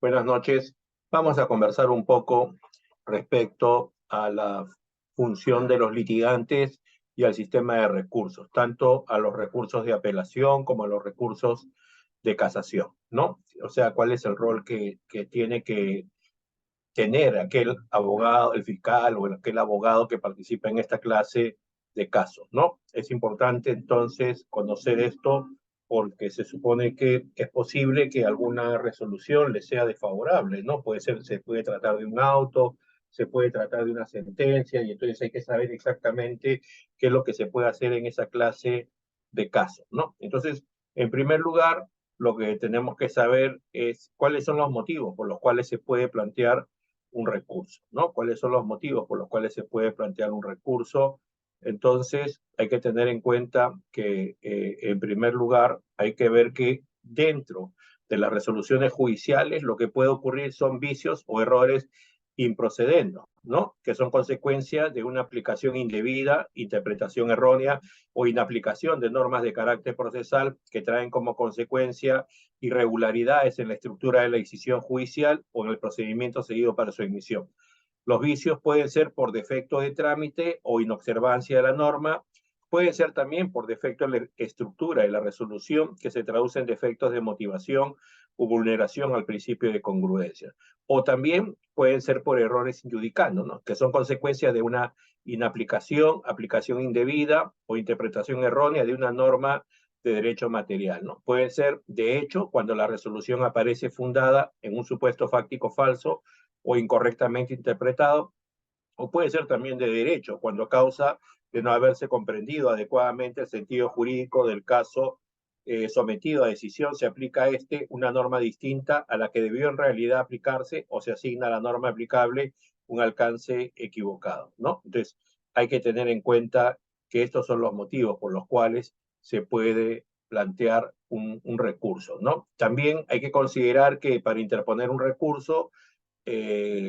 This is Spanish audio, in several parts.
Buenas noches. Vamos a conversar un poco respecto a la función de los litigantes y al sistema de recursos, tanto a los recursos de apelación como a los recursos de casación, ¿no? O sea, cuál es el rol que tiene que tener aquel abogado, el fiscal o aquel abogado que participa en esta clase de casos, ¿no? Es importante entonces conocer esto porque se supone que es posible que alguna resolución le sea desfavorable, ¿no? Puede ser, se puede tratar de un auto, se puede tratar de una sentencia y entonces hay que saber exactamente qué es lo que se puede hacer en esa clase de casos, ¿no? Entonces, en primer lugar, lo que tenemos que saber es cuáles son los motivos por los cuales se puede plantear un recurso, ¿no? ¿Cuáles son los motivos por los cuales se puede plantear un recurso? Entonces, hay que tener en cuenta que, en primer lugar, hay que ver que dentro de las resoluciones judiciales lo que puede ocurrir son vicios o errores improcedendo, ¿no? Que son consecuencia de una aplicación indebida, interpretación errónea o inaplicación de normas de carácter procesal que traen como consecuencia irregularidades en la estructura de la decisión judicial o en el procedimiento seguido para su emisión. Los vicios pueden ser por defecto de trámite o inobservancia de la norma, pueden ser también por defecto de la estructura de la resolución, que se traduce en defectos de motivación o vulneración al principio de congruencia. O también pueden ser por errores injudicando, ¿no? Que son consecuencias de una inaplicación, aplicación indebida o interpretación errónea de una norma de derecho material, ¿no? Puede ser, de hecho, cuando la resolución aparece fundada en un supuesto fáctico falso o incorrectamente interpretado, o puede ser también de derecho, cuando a causa de no haberse comprendido adecuadamente el sentido jurídico del caso sometido a decisión, se aplica a este una norma distinta a la que debió en realidad aplicarse o se asigna a la norma aplicable un alcance equivocado, ¿no? Entonces, hay que tener en cuenta que estos son los motivos por los cuales se puede plantear un recurso, ¿no? También hay que considerar que para interponer un recurso,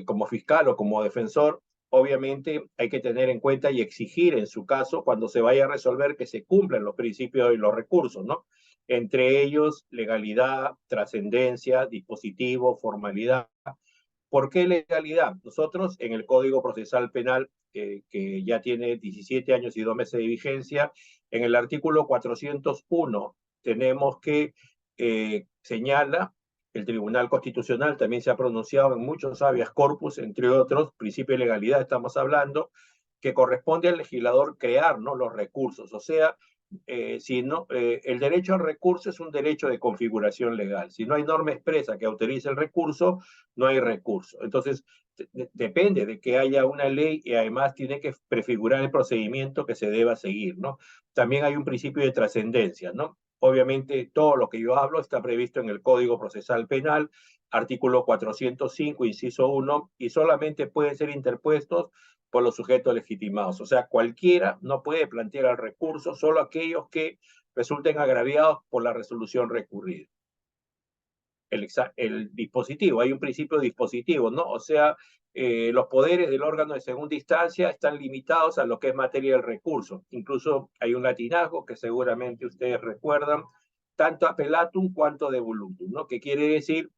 como fiscal o como defensor, obviamente hay que tener en cuenta y exigir en su caso, cuando se vaya a resolver, que se cumplan los principios y los recursos, ¿no? Entre ellos, legalidad, trascendencia, dispositivo, formalidad. ¿Por qué legalidad? Nosotros en el Código Procesal Penal, que ya tiene 17 años y 2 meses de vigencia, en el artículo 401 tenemos que señala, el Tribunal Constitucional también se ha pronunciado en muchos habeas corpus, entre otros, principio de legalidad estamos hablando, que corresponde al legislador crear, ¿no?, los recursos. O sea, si no, el derecho al recurso es un derecho de configuración legal. Si no hay norma expresa que autorice el recurso, no hay recurso. Entonces, depende de que haya una ley y además tiene que prefigurar el procedimiento que se deba seguir, ¿no? También hay un principio de trascendencia, ¿no? Obviamente, todo lo que yo hablo está previsto en el Código Procesal Penal, artículo 405, inciso 1, y solamente pueden ser interpuestos por los sujetos legitimados. O sea, cualquiera no puede plantear el recurso, solo aquellos que resulten agraviados por la resolución recurrida. El dispositivo, hay un principio dispositivo, ¿no? O sea, los poderes del órgano de segunda instancia están limitados a lo que es materia del recurso. Incluso hay un latinazgo que seguramente ustedes recuerdan, tanto apelatum cuanto devolutum, ¿no? Que quiere decir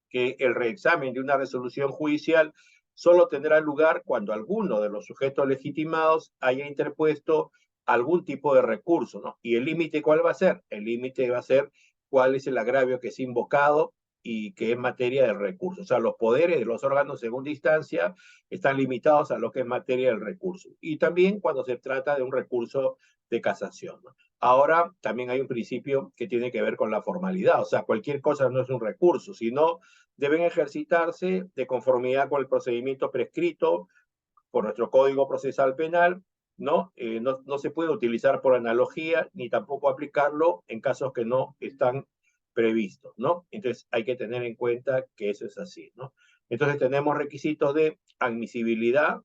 que el reexamen de una resolución judicial solo tendrá lugar cuando alguno de los sujetos legitimados haya interpuesto algún tipo de recurso, ¿no? ¿Y el límite cuál va a ser? El límite va a ser cuál es el agravio que es invocado y que es materia del recurso. O sea, los poderes de los órganos de segunda instancia están limitados a lo que es materia del recurso. Y también cuando se trata de un recurso de casación, ¿no? Ahora, también hay un principio que tiene que ver con la formalidad. O sea, cualquier cosa no es un recurso, sino deben ejercitarse de conformidad con el procedimiento prescrito por nuestro Código Procesal Penal, ¿no? No se puede utilizar por analogía ni tampoco aplicarlo en casos que no están previstos, ¿no? Entonces hay que tener en cuenta que eso es así, ¿no? Entonces tenemos requisitos de admisibilidad,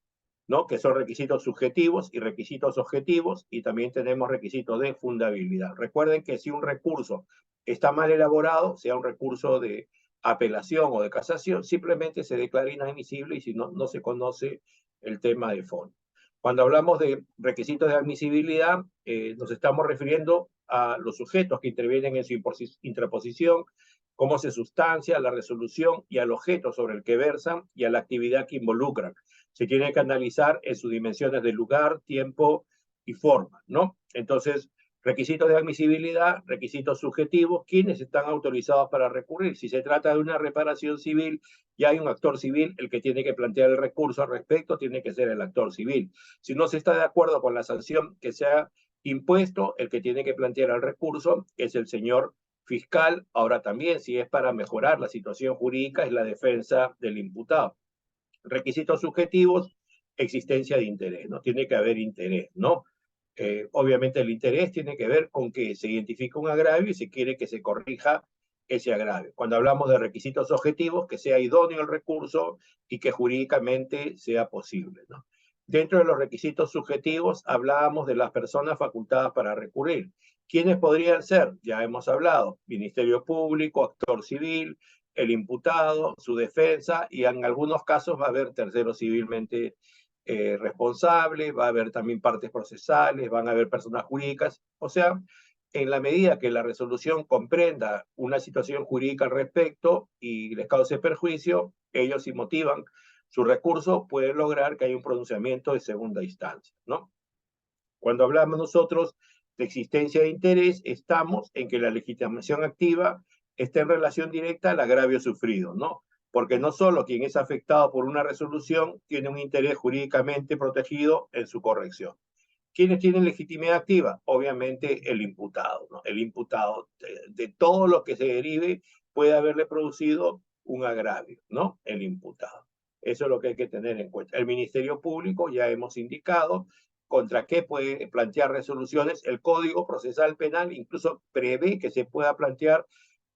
¿no? Que son requisitos subjetivos y requisitos objetivos, y también tenemos requisitos de fundabilidad. Recuerden que si un recurso está mal elaborado, sea un recurso de apelación o de casación, simplemente se declara inadmisible y si no, no se conoce el tema de fondo. Cuando hablamos de requisitos de admisibilidad, nos estamos refiriendo a los sujetos que intervienen en su interposición, cómo se sustancia la resolución y al objeto sobre el que versan y a la actividad que involucran. Se tiene que analizar en sus dimensiones de lugar, tiempo y forma, ¿no? Entonces, requisitos de admisibilidad, requisitos subjetivos, ¿quiénes están autorizados para recurrir? Si se trata de una reparación civil, ya hay un actor civil, el que tiene que plantear el recurso al respecto tiene que ser el actor civil. Si no se está de acuerdo con la sanción que se ha impuesto, el que tiene que plantear el recurso es el señor fiscal. Ahora también, si es para mejorar la situación jurídica, es la defensa del imputado. Requisitos subjetivos, existencia de interés, ¿no? Tiene que haber interés, ¿no? Obviamente el interés tiene que ver con que se identifica un agravio y se quiere que se corrija ese agravio. Cuando hablamos de requisitos objetivos, que sea idóneo el recurso y que jurídicamente sea posible, ¿no? Dentro de los requisitos subjetivos hablábamos de las personas facultadas para recurrir. ¿Quiénes podrían ser? Ya hemos hablado, Ministerio Público, actor civil, el imputado, su defensa, y en algunos casos va a haber terceros civilmente responsable, va a haber también partes procesales, van a haber personas jurídicas. O sea, en la medida que la resolución comprenda una situación jurídica al respecto y les cause perjuicio, ellos, si motivan su recurso, pueden lograr que haya un pronunciamiento de segunda instancia, ¿no? Cuando hablamos nosotros de existencia de interés, estamos en que la legitimación activa está en relación directa al agravio sufrido, ¿no? Porque no solo quien es afectado por una resolución tiene un interés jurídicamente protegido en su corrección. ¿Quiénes tienen legitimidad activa? Obviamente el imputado, ¿no? El imputado de todo lo que se derive puede haberle producido un agravio, ¿no? El imputado. Eso es lo que hay que tener en cuenta. El Ministerio Público, ya hemos indicado, contra qué puede plantear resoluciones. El Código Procesal Penal incluso prevé que se pueda plantear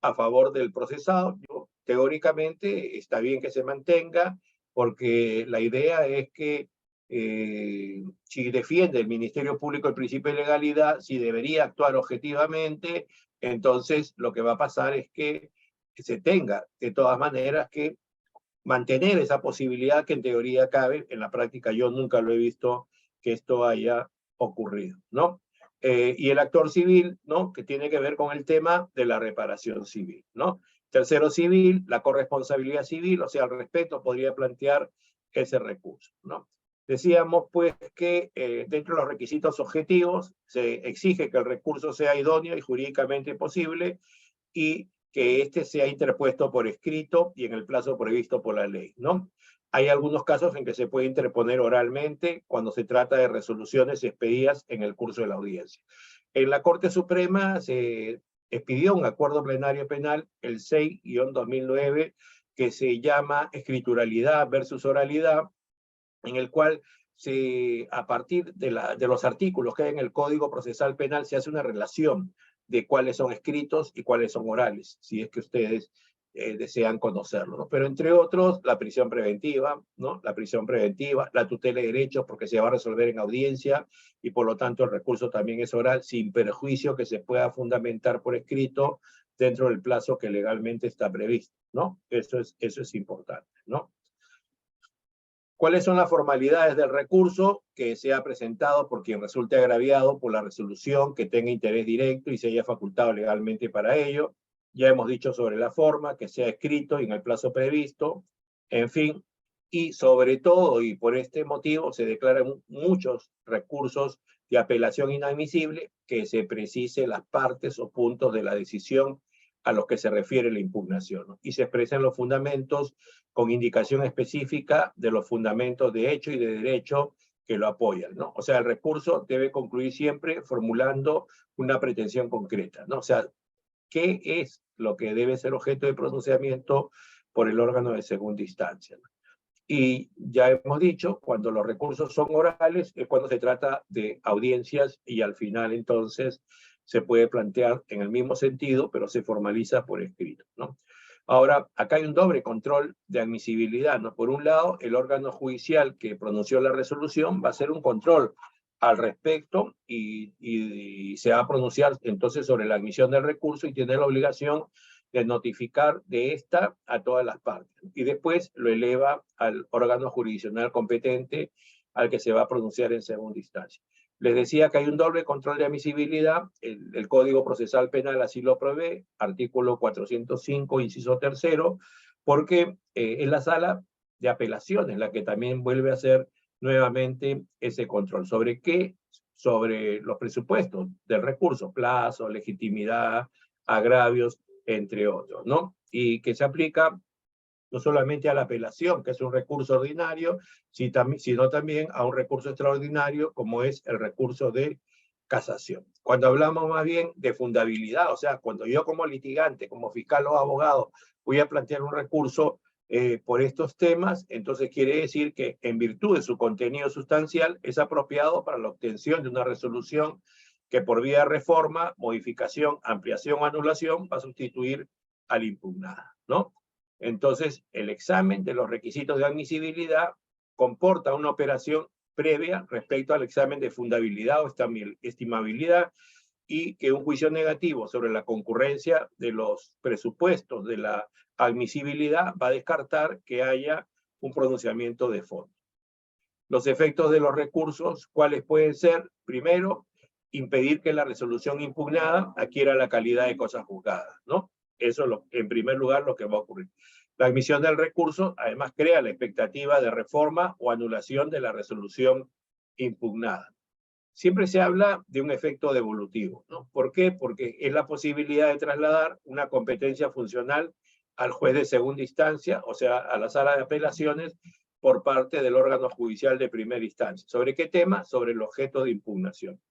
a favor del procesado. Teóricamente está bien que se mantenga, porque la idea es que si defiende el Ministerio Público el principio de legalidad, si debería actuar objetivamente, entonces lo que va a pasar es que se tenga de todas maneras que mantener esa posibilidad que en teoría cabe. En la práctica yo nunca lo he visto que esto haya ocurrido, ¿no? Y el actor civil, ¿no? Que tiene que ver con el tema de la reparación civil, ¿no? Tercero civil, la corresponsabilidad civil, o sea, al respecto podría plantear ese recurso, ¿no? Decíamos, pues, que dentro de los requisitos objetivos se exige que el recurso sea idóneo y jurídicamente posible y que éste sea interpuesto por escrito y en el plazo previsto por la ley, ¿no? Hay algunos casos en que se puede interponer oralmente cuando se trata de resoluciones expedidas en el curso de la audiencia. En la Corte Suprema se expidió un acuerdo plenario penal, el 6-2009, que se llama escrituralidad versus oralidad, en el cual a partir de los artículos que hay en el Código Procesal Penal se hace una relación de cuáles son escritos y cuáles son orales, si es que ustedes desean conocerlo, ¿no? Pero entre otros, la prisión preventiva, ¿no? La prisión preventiva, la tutela de derechos, porque se va a resolver en audiencia y por lo tanto el recurso también es oral, sin perjuicio que se pueda fundamentar por escrito dentro del plazo que legalmente está previsto, ¿no? Eso es importante, ¿no? ¿Cuáles son las formalidades del recurso? Que sea presentado por quien resulte agraviado por la resolución, que tenga interés directo y se haya facultado legalmente para ello. Ya hemos dicho sobre la forma, que sea escrito y en el plazo previsto. En fin, y sobre todo, y por este motivo, se declaran muchos recursos de apelación inadmisible, que se precise las partes o puntos de la decisión a los que se refiere la impugnación, ¿no? Y se expresan los fundamentos con indicación específica de los fundamentos de hecho y de derecho que lo apoyan, ¿no? O sea, el recurso debe concluir siempre formulando una pretensión concreta, ¿no? O sea, ¿qué es lo que debe ser objeto de pronunciamiento por el órgano de segunda instancia, ¿no? Y ya hemos dicho, cuando los recursos son orales, es cuando se trata de audiencias y al final entonces se puede plantear en el mismo sentido, pero se formaliza por escrito, ¿no? Ahora, acá hay un doble control de admisibilidad, ¿no? Por un lado, el órgano judicial que pronunció la resolución va a hacer un control al respecto y se va a pronunciar entonces sobre la admisión del recurso y tiene la obligación de notificar de esta a todas las partes. Y después lo eleva al órgano jurisdiccional competente al que se va a pronunciar en segunda instancia. Les decía que hay un doble control de admisibilidad, el Código Procesal Penal así lo prevé, artículo 405, inciso tercero, porque es la sala de apelaciones la que también vuelve a hacer nuevamente ese control. ¿Sobre qué? Sobre los presupuestos del recurso, plazo, legitimidad, agravios, entre otros, ¿no? Y que se aplica no solamente a la apelación, que es un recurso ordinario, sino también a un recurso extraordinario, como es el recurso de casación. Cuando hablamos más bien de fundabilidad, o sea, cuando yo como litigante, como fiscal o abogado, voy a plantear un recurso por estos temas, entonces quiere decir que en virtud de su contenido sustancial es apropiado para la obtención de una resolución que por vía de reforma, modificación, ampliación o anulación va a sustituir a la impugnada, ¿no? Entonces, el examen de los requisitos de admisibilidad comporta una operación previa respecto al examen de fundabilidad o estimabilidad, y que un juicio negativo sobre la concurrencia de los presupuestos de la admisibilidad va a descartar que haya un pronunciamiento de fondo. Los efectos de los recursos, ¿cuáles pueden ser? Primero, impedir que la resolución impugnada adquiera la calidad de cosa juzgada, ¿no? Eso es, en primer lugar, lo que va a ocurrir. La admisión del recurso, además, crea la expectativa de reforma o anulación de la resolución impugnada. Siempre se habla de un efecto devolutivo, ¿no? ¿Por qué? Porque es la posibilidad de trasladar una competencia funcional al juez de segunda instancia, o sea, a la sala de apelaciones, por parte del órgano judicial de primera instancia. ¿Sobre qué tema? Sobre el objeto de impugnación.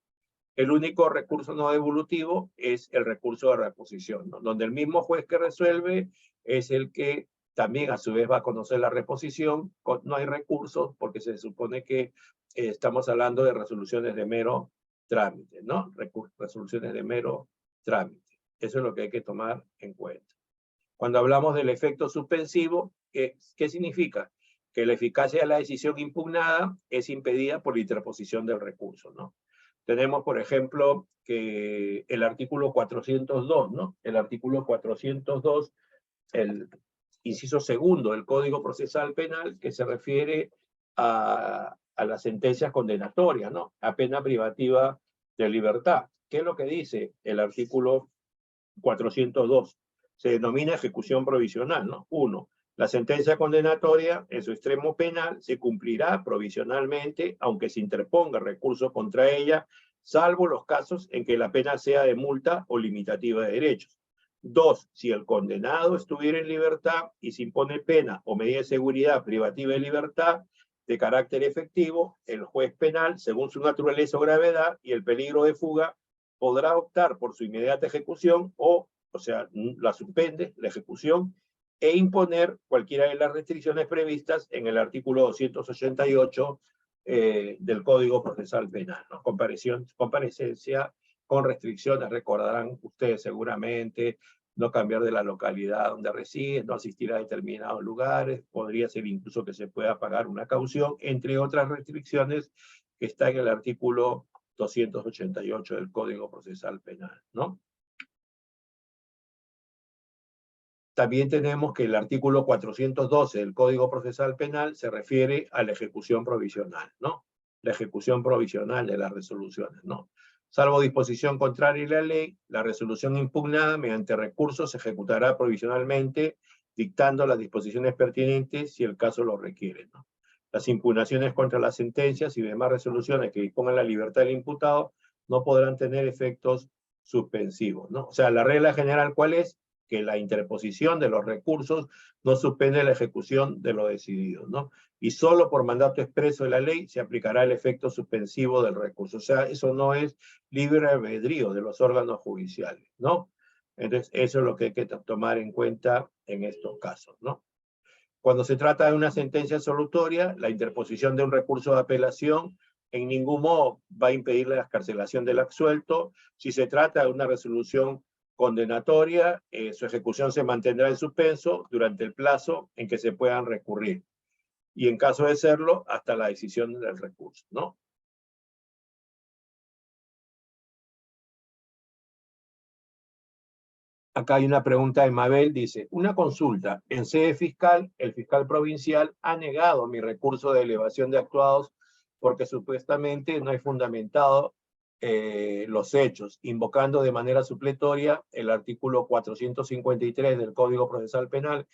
El único recurso no devolutivo es el recurso de reposición, ¿no? Donde el mismo juez que resuelve es el que también a su vez va a conocer la reposición. No hay recursos porque se supone que estamos hablando de resoluciones de mero trámite, ¿no? Resoluciones de mero trámite. Eso es lo que hay que tomar en cuenta. Cuando hablamos del efecto suspensivo, ¿qué significa? Que la eficacia de la decisión impugnada es impedida por la interposición del recurso, ¿no? Tenemos, por ejemplo, que el artículo 402, ¿no? El artículo 402, el inciso segundo del Código Procesal Penal, que se refiere a las sentencias condenatorias, ¿no? A pena privativa de libertad. ¿Qué es lo que dice el artículo 402? Se denomina ejecución provisional, ¿no? 1. La sentencia condenatoria, en su extremo penal, se cumplirá provisionalmente, aunque se interponga recurso contra ella, salvo los casos en que la pena sea de multa o limitativa de derechos. 2. Si el condenado estuviera en libertad y se impone pena o medida de seguridad privativa de libertad de carácter efectivo, el juez penal, según su naturaleza o gravedad y el peligro de fuga, podrá optar por su inmediata ejecución o sea, la suspende, la ejecución, e imponer cualquiera de las restricciones previstas en el artículo 288 del Código Procesal Penal, ¿no? Comparecencia con restricciones, recordarán ustedes seguramente, no cambiar de la localidad donde reside, no asistir a determinados lugares, podría ser incluso que se pueda pagar una caución, entre otras restricciones que está en el artículo 288 del Código Procesal Penal, ¿no? También tenemos que el artículo 412 del Código Procesal Penal se refiere a la ejecución provisional, ¿no? La ejecución provisional de las resoluciones, ¿no? Salvo disposición contraria a la ley, la resolución impugnada mediante recursos se ejecutará provisionalmente, dictando las disposiciones pertinentes si el caso lo requiere, ¿no? Las impugnaciones contra las sentencias y demás resoluciones que dispongan la libertad del imputado no podrán tener efectos suspensivos, ¿no? O sea, la regla general, ¿cuál es? Que la interposición de los recursos no suspende la ejecución de lo decidido, ¿no? Y solo por mandato expreso de la ley se aplicará el efecto suspensivo del recurso. O sea, eso no es libre albedrío de los órganos judiciales, ¿no? Entonces, eso es lo que hay que tomar en cuenta en estos casos, ¿no? Cuando se trata de una sentencia absolutoria, la interposición de un recurso de apelación en ningún modo va a impedir la excarcelación del absuelto. Si se trata de una resolución condenatoria, su ejecución se mantendrá en suspenso durante el plazo en que se puedan recurrir. Y en caso de serlo, hasta la decisión del recurso, ¿no? Acá hay una pregunta de Mabel, dice, una consulta, en sede fiscal, el fiscal provincial ha negado mi recurso de elevación de actuados porque supuestamente no hay fundamentado los hechos, invocando de manera supletoria el artículo 453 del Código Procesal Penal,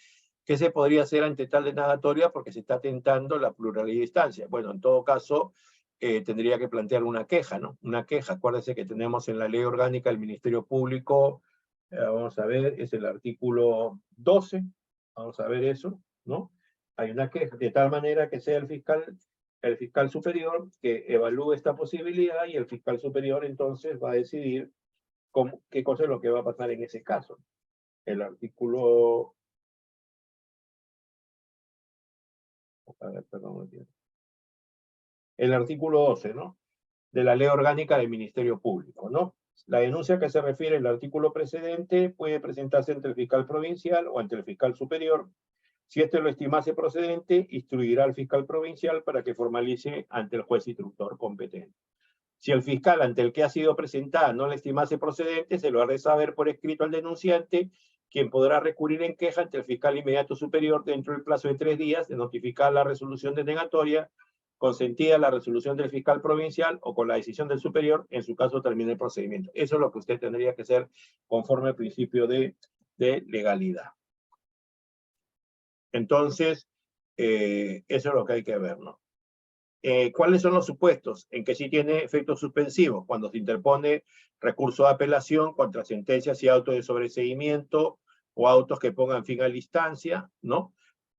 que se podría hacer ante tal denegatoria porque se está atentando la pluralidad de instancias. Bueno, en todo caso, tendría que plantear una queja, ¿no? Una queja. Acuérdense que tenemos en la Ley Orgánica del Ministerio Público, vamos a ver, es el artículo 12, vamos a ver eso, ¿no? Hay una queja, de tal manera que sea el fiscal superior que evalúe esta posibilidad y el fiscal superior entonces va a decidir qué cosa es lo que va a pasar en ese caso. El artículo... A ver, perdón, el artículo 12, ¿no? De la Ley Orgánica del Ministerio Público, ¿no? La denuncia que se refiere al artículo precedente puede presentarse ante el fiscal provincial o ante el fiscal superior. Si éste lo estimase procedente, instruirá al fiscal provincial para que formalice ante el juez instructor competente. Si el fiscal ante el que ha sido presentada no la estimase procedente, se lo hará saber por escrito al denunciante, quien podrá recurrir en queja ante el fiscal inmediato superior dentro del plazo de 3 días de notificar la resolución denegatoria, consentida la resolución del fiscal provincial o con la decisión del superior, en su caso termine el procedimiento. Eso es lo que usted tendría que hacer conforme al principio de legalidad. Entonces, eso es lo que hay que ver, ¿no? ¿Cuáles son los supuestos en que sí tiene efecto suspensivo? Cuando se interpone recurso de apelación contra sentencias y autos de sobreseimiento o autos que pongan fin a la instancia, ¿no?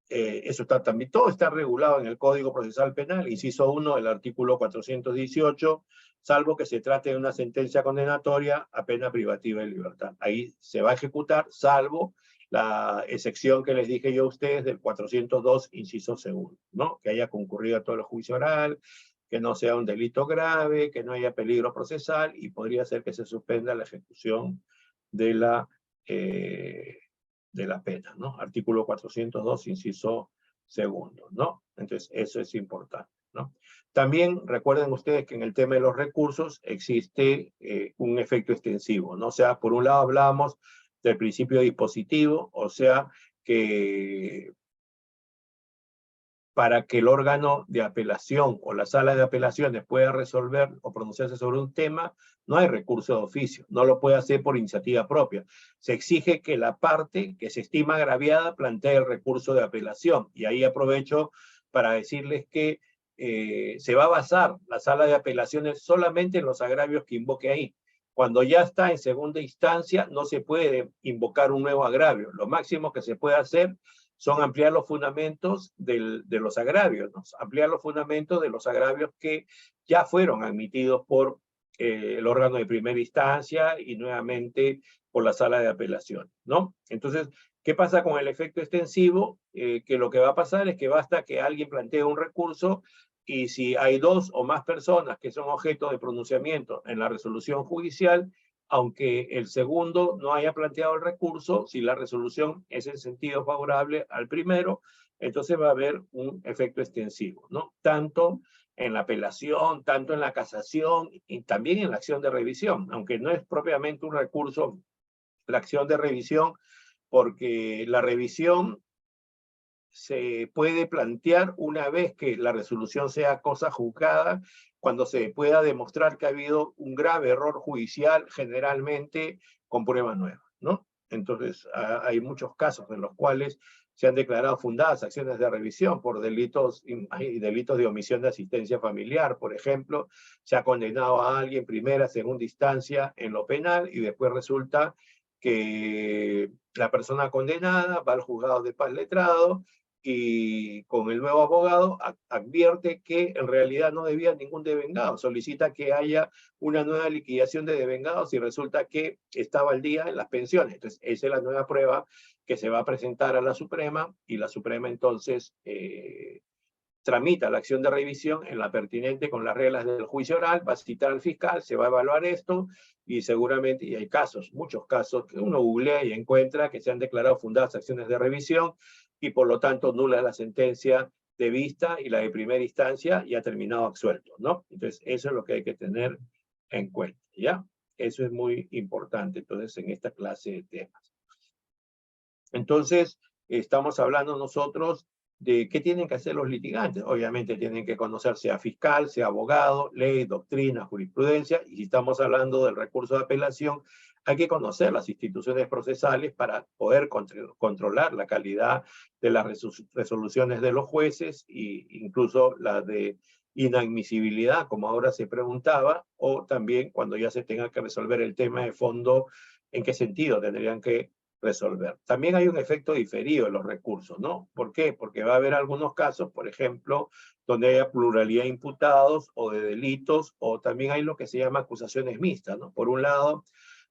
Eso está también, todo está regulado en el Código Procesal Penal, inciso 1 del artículo 418, salvo que se trate de una sentencia condenatoria a pena privativa de libertad. Ahí se va a ejecutar, salvo la excepción que les dije yo a ustedes del 402, inciso 2, ¿no? Que haya concurrido a todo el juicio oral, que no sea un delito grave, que no haya peligro procesal, y podría ser que se suspenda la ejecución de la pena, ¿no? Artículo 402, inciso 2, ¿no? Entonces, eso es importante, ¿no? También recuerden ustedes que en el tema de los recursos existe un efecto extensivo, ¿no? O sea, por un lado hablamos del principio dispositivo, o sea, que para que el órgano de apelación o la sala de apelaciones pueda resolver o pronunciarse sobre un tema, no hay recurso de oficio, no lo puede hacer por iniciativa propia. Se exige que la parte que se estima agraviada plantee el recurso de apelación. Y ahí aprovecho para decirles que se va a basar la sala de apelaciones solamente en los agravios que invoque ahí. Cuando ya está en segunda instancia, no se puede invocar un nuevo agravio. Lo máximo que se puede hacer son ampliar los fundamentos de los agravios, ¿no? Ampliar los fundamentos de los agravios que ya fueron admitidos por el órgano de primera instancia y nuevamente por la sala de apelación, ¿no? Entonces, ¿qué pasa con el efecto extensivo? Que lo que va a pasar es que basta que alguien plantee un recurso y si hay 2 o más personas que son objeto de pronunciamiento en la resolución judicial, aunque el segundo no haya planteado el recurso, si la resolución es en sentido favorable al primero, entonces va a haber un efecto extensivo, ¿no? Tanto en la apelación, tanto en la casación y también en la acción de revisión, aunque no es propiamente un recurso, la acción de revisión, porque la revisión se puede plantear una vez que la resolución sea cosa juzgada, cuando se pueda demostrar que ha habido un grave error judicial, generalmente con prueba nueva, ¿no? Entonces, hay muchos casos en los cuales se han declarado fundadas acciones de revisión por delitos de omisión de asistencia familiar, por ejemplo. Se ha condenado a alguien primera, segunda instancia en lo penal y después resulta que la persona condenada va al juzgado de paz letrado y con el nuevo abogado advierte que en realidad no debía ningún devengado, solicita que haya una nueva liquidación de devengados y resulta que estaba al día en las pensiones. Entonces, esa es la nueva prueba que se va a presentar a la Suprema y la Suprema entonces tramita la acción de revisión en la pertinente con las reglas del juicio oral, va a citar al fiscal, se va a evaluar esto y seguramente, y hay casos, muchos casos, que uno googlea y encuentra que se han declarado fundadas acciones de revisión y por lo tanto nula la sentencia de vista y la de primera instancia y ha terminado absuelto, ¿no? Entonces, eso es lo que hay que tener en cuenta, ¿ya? Eso es muy importante, entonces, en esta clase de temas. Entonces, estamos hablando nosotros de qué tienen que hacer los litigantes. Obviamente tienen que conocer sea fiscal, sea abogado, ley, doctrina, jurisprudencia, y si estamos hablando del recurso de apelación, hay que conocer las instituciones procesales para poder controlar la calidad de las resoluciones de los jueces e incluso la de inadmisibilidad, como ahora se preguntaba, o también cuando ya se tenga que resolver el tema de fondo, en qué sentido tendrían que resolver. También hay un efecto diferido en los recursos, ¿no? ¿Por qué? Porque va a haber algunos casos, por ejemplo, donde haya pluralidad de imputados o de delitos, o también hay lo que se llama acusaciones mixtas, ¿no? Por un lado,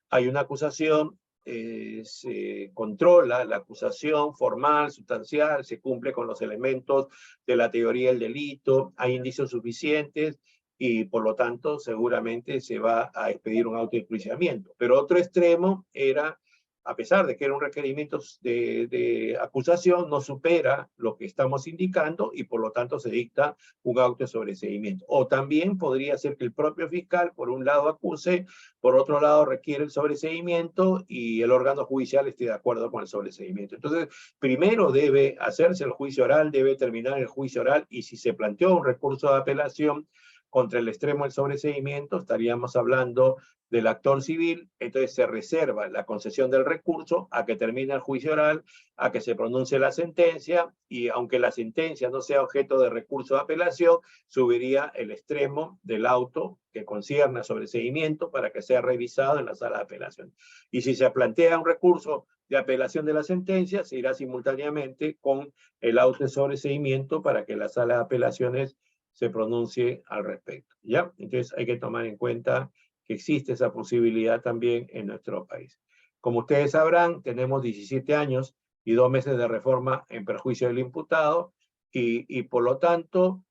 hay una acusación, se controla la acusación formal, sustancial, se cumple con los elementos de la teoría del delito, hay indicios suficientes y por lo tanto seguramente se va a expedir un auto de enjuiciamiento. Pero otro extremo era, a pesar de que era un requerimiento de acusación, no supera lo que estamos indicando y por lo tanto se dicta un auto de sobreseimiento. O también podría ser que el propio fiscal, por un lado, acuse, por otro lado, requiere el sobreseimiento y el órgano judicial esté de acuerdo con el sobreseimiento. Entonces, primero debe hacerse el juicio oral, debe terminar el juicio oral y si se planteó un recurso de apelación contra el extremo del sobreseimiento, estaríamos hablando del actor civil, entonces se reserva la concesión del recurso a que termine el juicio oral, a que se pronuncie la sentencia, y aunque la sentencia no sea objeto de recurso de apelación, subiría el extremo del auto que concierne a sobreseimiento para que sea revisado en la sala de apelación. Y si se plantea un recurso de apelación de la sentencia, se irá simultáneamente con el auto de sobreseimiento para que la sala de apelaciones se pronuncie al respecto, ¿ya? Entonces hay que tomar en cuenta que existe esa posibilidad también en nuestro país. Como ustedes sabrán, tenemos 17 años y 2 meses de reforma en perjuicio del imputado y por lo tanto,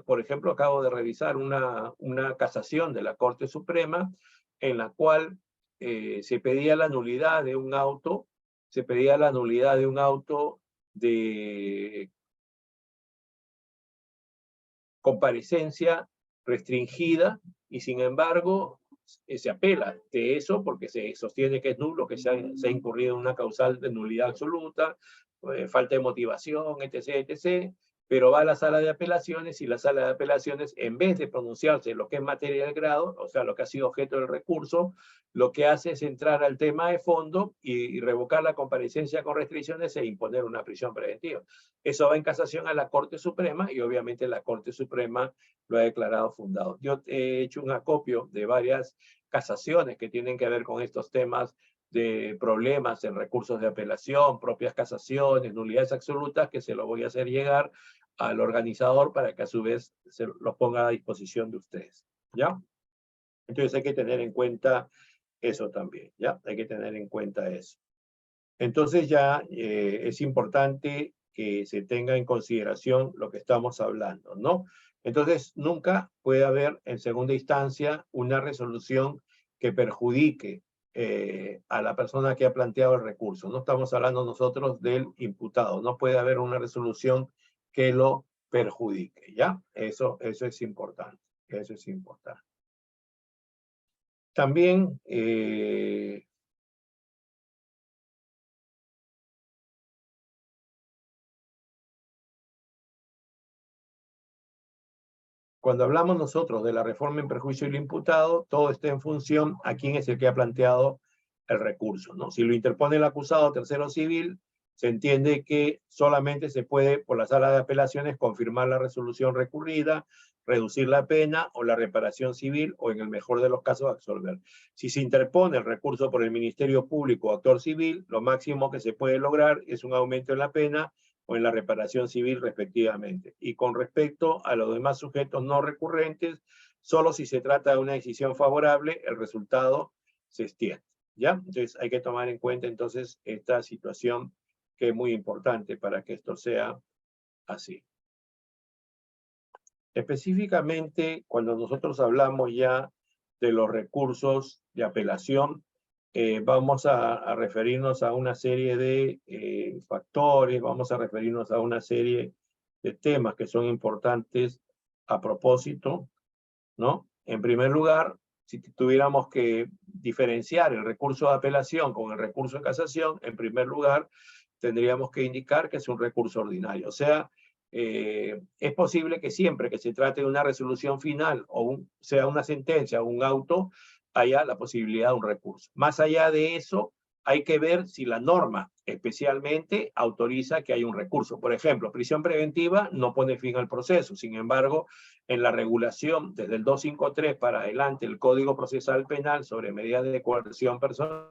por ejemplo, acabo de revisar una casación de la Corte Suprema en la cual se pedía la nulidad de un auto, de comparecencia restringida y sin embargo se apela de eso porque se sostiene que es nulo, que se ha incurrido en una causal de nulidad absoluta, falta de motivación, etc., etc., pero va a la sala de apelaciones y la sala de apelaciones, en vez de pronunciarse lo que es materia del grado, o sea, lo que ha sido objeto del recurso, lo que hace es entrar al tema de fondo y revocar la comparecencia con restricciones e imponer una prisión preventiva. Eso va en casación a la Corte Suprema y obviamente la Corte Suprema lo ha declarado fundado. Yo he hecho un acopio de varias casaciones que tienen que ver con estos temas de problemas en recursos de apelación, propias casaciones, nulidades absolutas, que se lo voy a hacer llegar al organizador para que a su vez se lo ponga a disposición de ustedes, ¿ya? Entonces hay que tener en cuenta eso también, ¿ya? Hay que tener en cuenta eso. Entonces ya es importante que se tenga en consideración lo que estamos hablando, ¿no? Entonces nunca puede haber en segunda instancia una resolución que perjudique a la persona que ha planteado el recurso. No estamos hablando nosotros del imputado, no puede haber una resolución que lo perjudique, ¿ya? Eso es importante, eso es importante. También cuando hablamos nosotros de la reforma en perjuicio del imputado, todo está en función a quién es el que ha planteado el recurso, ¿no? Si lo interpone el acusado tercero civil, se entiende que solamente se puede, por la sala de apelaciones, confirmar la resolución recurrida, reducir la pena o la reparación civil, o en el mejor de los casos, absolver. Si se interpone el recurso por el Ministerio Público o actor civil, lo máximo que se puede lograr es un aumento en la pena o en la reparación civil respectivamente. Y con respecto a los demás sujetos no recurrentes, solo si se trata de una decisión favorable, el resultado se extiende, ¿ya? Entonces hay que tomar en cuenta entonces esta situación que es muy importante para que esto sea así. Específicamente, cuando nosotros hablamos ya de los recursos de apelación, vamos a referirnos a una serie de factores, vamos a referirnos a una serie de temas que son importantes a propósito, ¿no? En primer lugar, si tuviéramos que diferenciar el recurso de apelación con el recurso de casación, en primer lugar, tendríamos que indicar que es un recurso ordinario. O sea, es posible que siempre que se trate de una resolución final o sea una sentencia o un auto, haya la posibilidad de un recurso. Más allá de eso, hay que ver si la norma especialmente autoriza que haya un recurso. Por ejemplo, prisión preventiva no pone fin al proceso. Sin embargo, en la regulación desde el 253 para adelante, el Código Procesal Penal sobre medidas de coerción personal,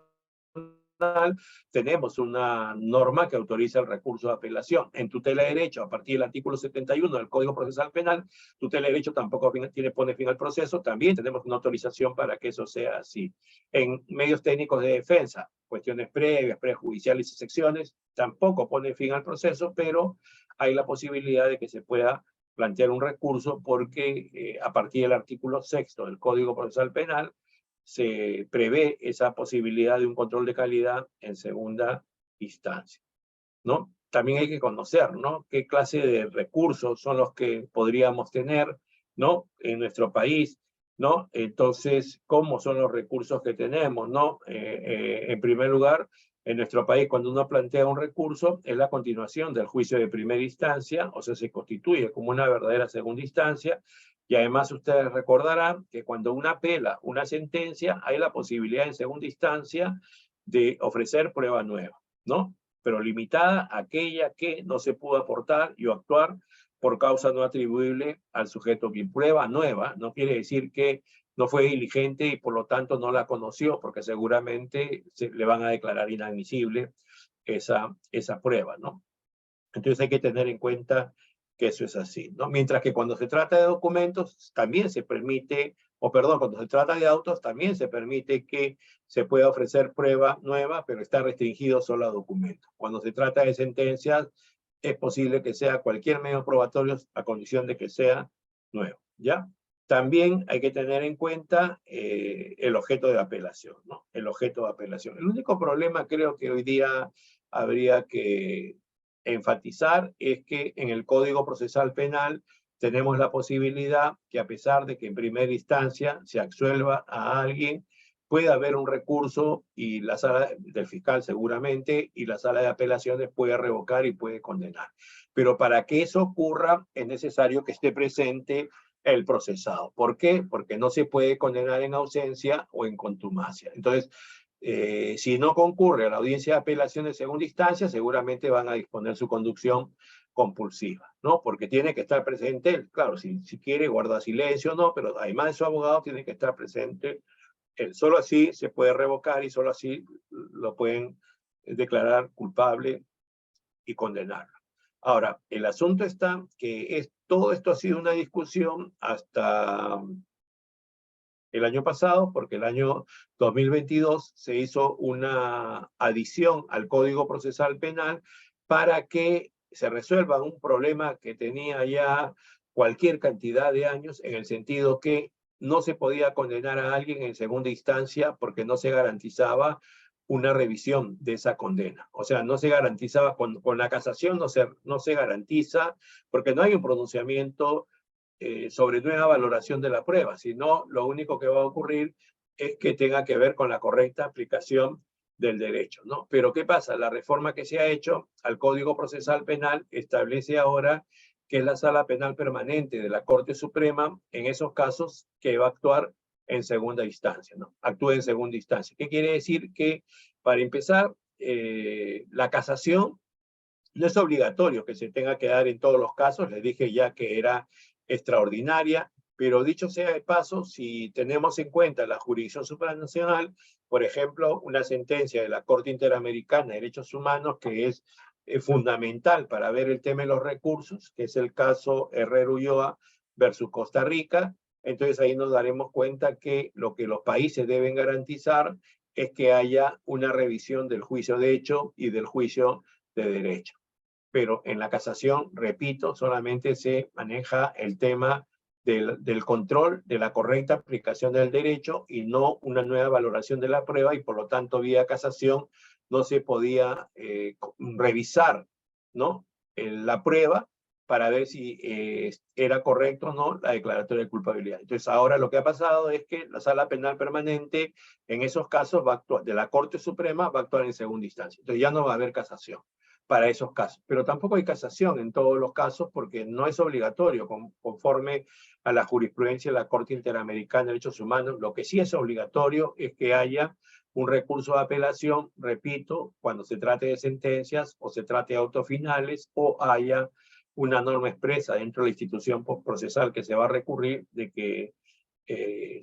tenemos una norma que autoriza el recurso de apelación. En tutela de derecho, a partir del artículo 71 del Código Procesal Penal, tutela de derecho tampoco pone fin al proceso, también tenemos una autorización para que eso sea así. En medios técnicos de defensa, cuestiones previas, prejudiciales y secciones, tampoco pone fin al proceso, pero hay la posibilidad de que se pueda plantear un recurso porque a partir del artículo 6 del Código Procesal Penal, se prevé esa posibilidad de un control de calidad en segunda instancia, ¿no? También hay que conocer, ¿no?, qué clase de recursos son los que podríamos tener, ¿no?, en nuestro país, ¿no? Entonces, ¿cómo son los recursos que tenemos, ¿no? En primer lugar, en nuestro país, cuando uno plantea un recurso, es la continuación del juicio de primera instancia, o sea, se constituye como una verdadera segunda instancia, y además ustedes recordarán que cuando uno apela una sentencia, hay la posibilidad en segunda instancia de ofrecer prueba nueva, ¿no? Pero limitada a aquella que no se pudo aportar y o actuar por causa no atribuible al sujeto bien. Prueba nueva no quiere decir que no fue diligente y por lo tanto no la conoció, porque seguramente le van a declarar inadmisible esa prueba, ¿no? Entonces hay que tener en cuenta que eso es así, ¿no? Mientras que cuando se trata de documentos, también se permite, o perdón, cuando se trata de autos, también se permite que se pueda ofrecer prueba nueva, pero está restringido solo a documentos. Cuando se trata de sentencias, es posible que sea cualquier medio probatorio a condición de que sea nuevo, ¿ya? También hay que tener en cuenta el objeto de apelación, ¿no? El objeto de apelación. El único problema creo que hoy día habría que enfatizar es que en el Código Procesal Penal tenemos la posibilidad que a pesar de que en primera instancia se absuelva a alguien, puede haber un recurso y la sala del fiscal seguramente y la sala de apelaciones puede revocar y puede condenar. Pero para que eso ocurra es necesario que esté presente el procesado. ¿Por qué? Porque no se puede condenar en ausencia o en contumacia. Entonces, si no concurre a la audiencia de apelación de segunda instancia, seguramente van a disponer su conducción compulsiva, ¿no? Porque tiene que estar presente, claro, si quiere guardar silencio, no, pero además de su abogado tiene que estar presente él. Solo así se puede revocar y solo así lo pueden declarar culpable y condenarlo. Ahora, el asunto está que todo esto ha sido una discusión hasta el año pasado, porque el año 2022 se hizo una adición al Código Procesal Penal para que se resuelva un problema que tenía ya cualquier cantidad de años, en el sentido que no se podía condenar a alguien en segunda instancia porque no se garantizaba una revisión de esa condena. O sea, no se garantizaba, con la casación no se garantiza, porque no hay un pronunciamiento sobre nueva valoración de la prueba, sino lo único que va a ocurrir es que tenga que ver con la correcta aplicación del derecho, ¿no? Pero ¿qué pasa? La reforma que se ha hecho al Código Procesal Penal establece ahora que es la Sala Penal Permanente de la Corte Suprema en esos casos que va a actuar en segunda instancia, ¿no? Actúa en segunda instancia. ¿Qué quiere decir? Que, para empezar, la casación no es obligatorio que se tenga que dar en todos los casos. Les dije ya que era extraordinaria, pero dicho sea de paso, si tenemos en cuenta la jurisdicción supranacional, por ejemplo, una sentencia de la Corte Interamericana de Derechos Humanos que es fundamental para ver el tema de los recursos, que es el caso Herrera Ulloa versus Costa Rica, entonces ahí nos daremos cuenta que lo que los países deben garantizar es que haya una revisión del juicio de hecho y del juicio de derecho. Pero en la casación, repito, solamente se maneja el tema del control de la correcta aplicación del derecho y no una nueva valoración de la prueba, y por lo tanto vía casación no se podía revisar, ¿no?, la prueba para ver si era correcto o no la declaratoria de culpabilidad. Entonces ahora lo que ha pasado es que la Sala Penal Permanente en esos casos va a actuar, de la Corte Suprema, va a actuar en segunda instancia. Entonces ya no va a haber casación. para esos casos. Pero tampoco hay casación en todos los casos porque no es obligatorio conforme a la jurisprudencia de la Corte Interamericana de Derechos Humanos. Lo que sí es obligatorio es que haya un recurso de apelación, repito, cuando se trate de sentencias o se trate de autos finales o haya una norma expresa dentro de la institución procesal que se va a recurrir de que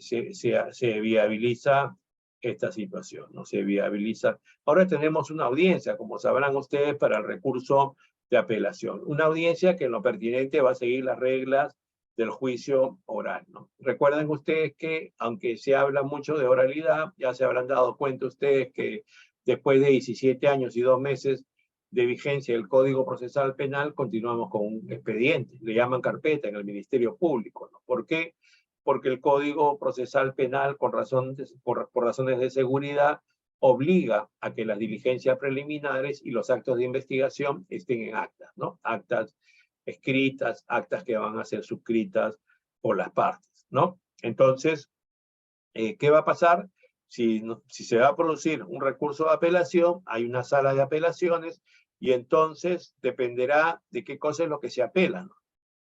se viabiliza esta situación, ¿no? Se viabiliza. Ahora tenemos una audiencia, como sabrán ustedes, para el recurso de apelación. Una audiencia que en lo pertinente va a seguir las reglas del juicio oral, ¿no? Recuerden ustedes que, aunque se habla mucho de oralidad, ya se habrán dado cuenta ustedes que después de 17 años y 2 meses de vigencia del Código Procesal Penal, continuamos con un expediente, le llaman carpeta en el Ministerio Público, ¿no? ¿Por qué? Porque el Código Procesal Penal, por razones de seguridad, obliga a que las diligencias preliminares y los actos de investigación estén en actas, ¿no? Actas escritas, actas que van a ser suscritas por las partes, ¿no? Entonces, ¿qué va a pasar? Si se va a producir un recurso de apelación, hay una sala de apelaciones y entonces dependerá de qué cosa es lo que se apela, ¿no?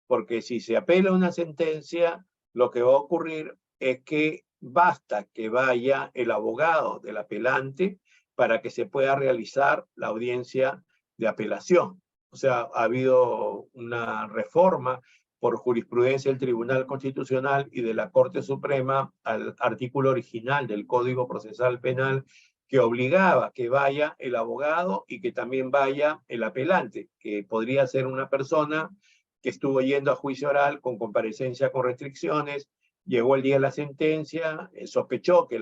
Porque si se apela una sentencia, lo que va a ocurrir es que basta que vaya el abogado del apelante para que se pueda realizar la audiencia de apelación. O sea, ha habido una reforma por jurisprudencia del Tribunal Constitucional y de la Corte Suprema al artículo original del Código Procesal Penal que obligaba que vaya el abogado y que también vaya el apelante, que podría ser una persona que estuvo yendo a juicio oral con comparecencia con restricciones, llegó el día de la sentencia, sospechó que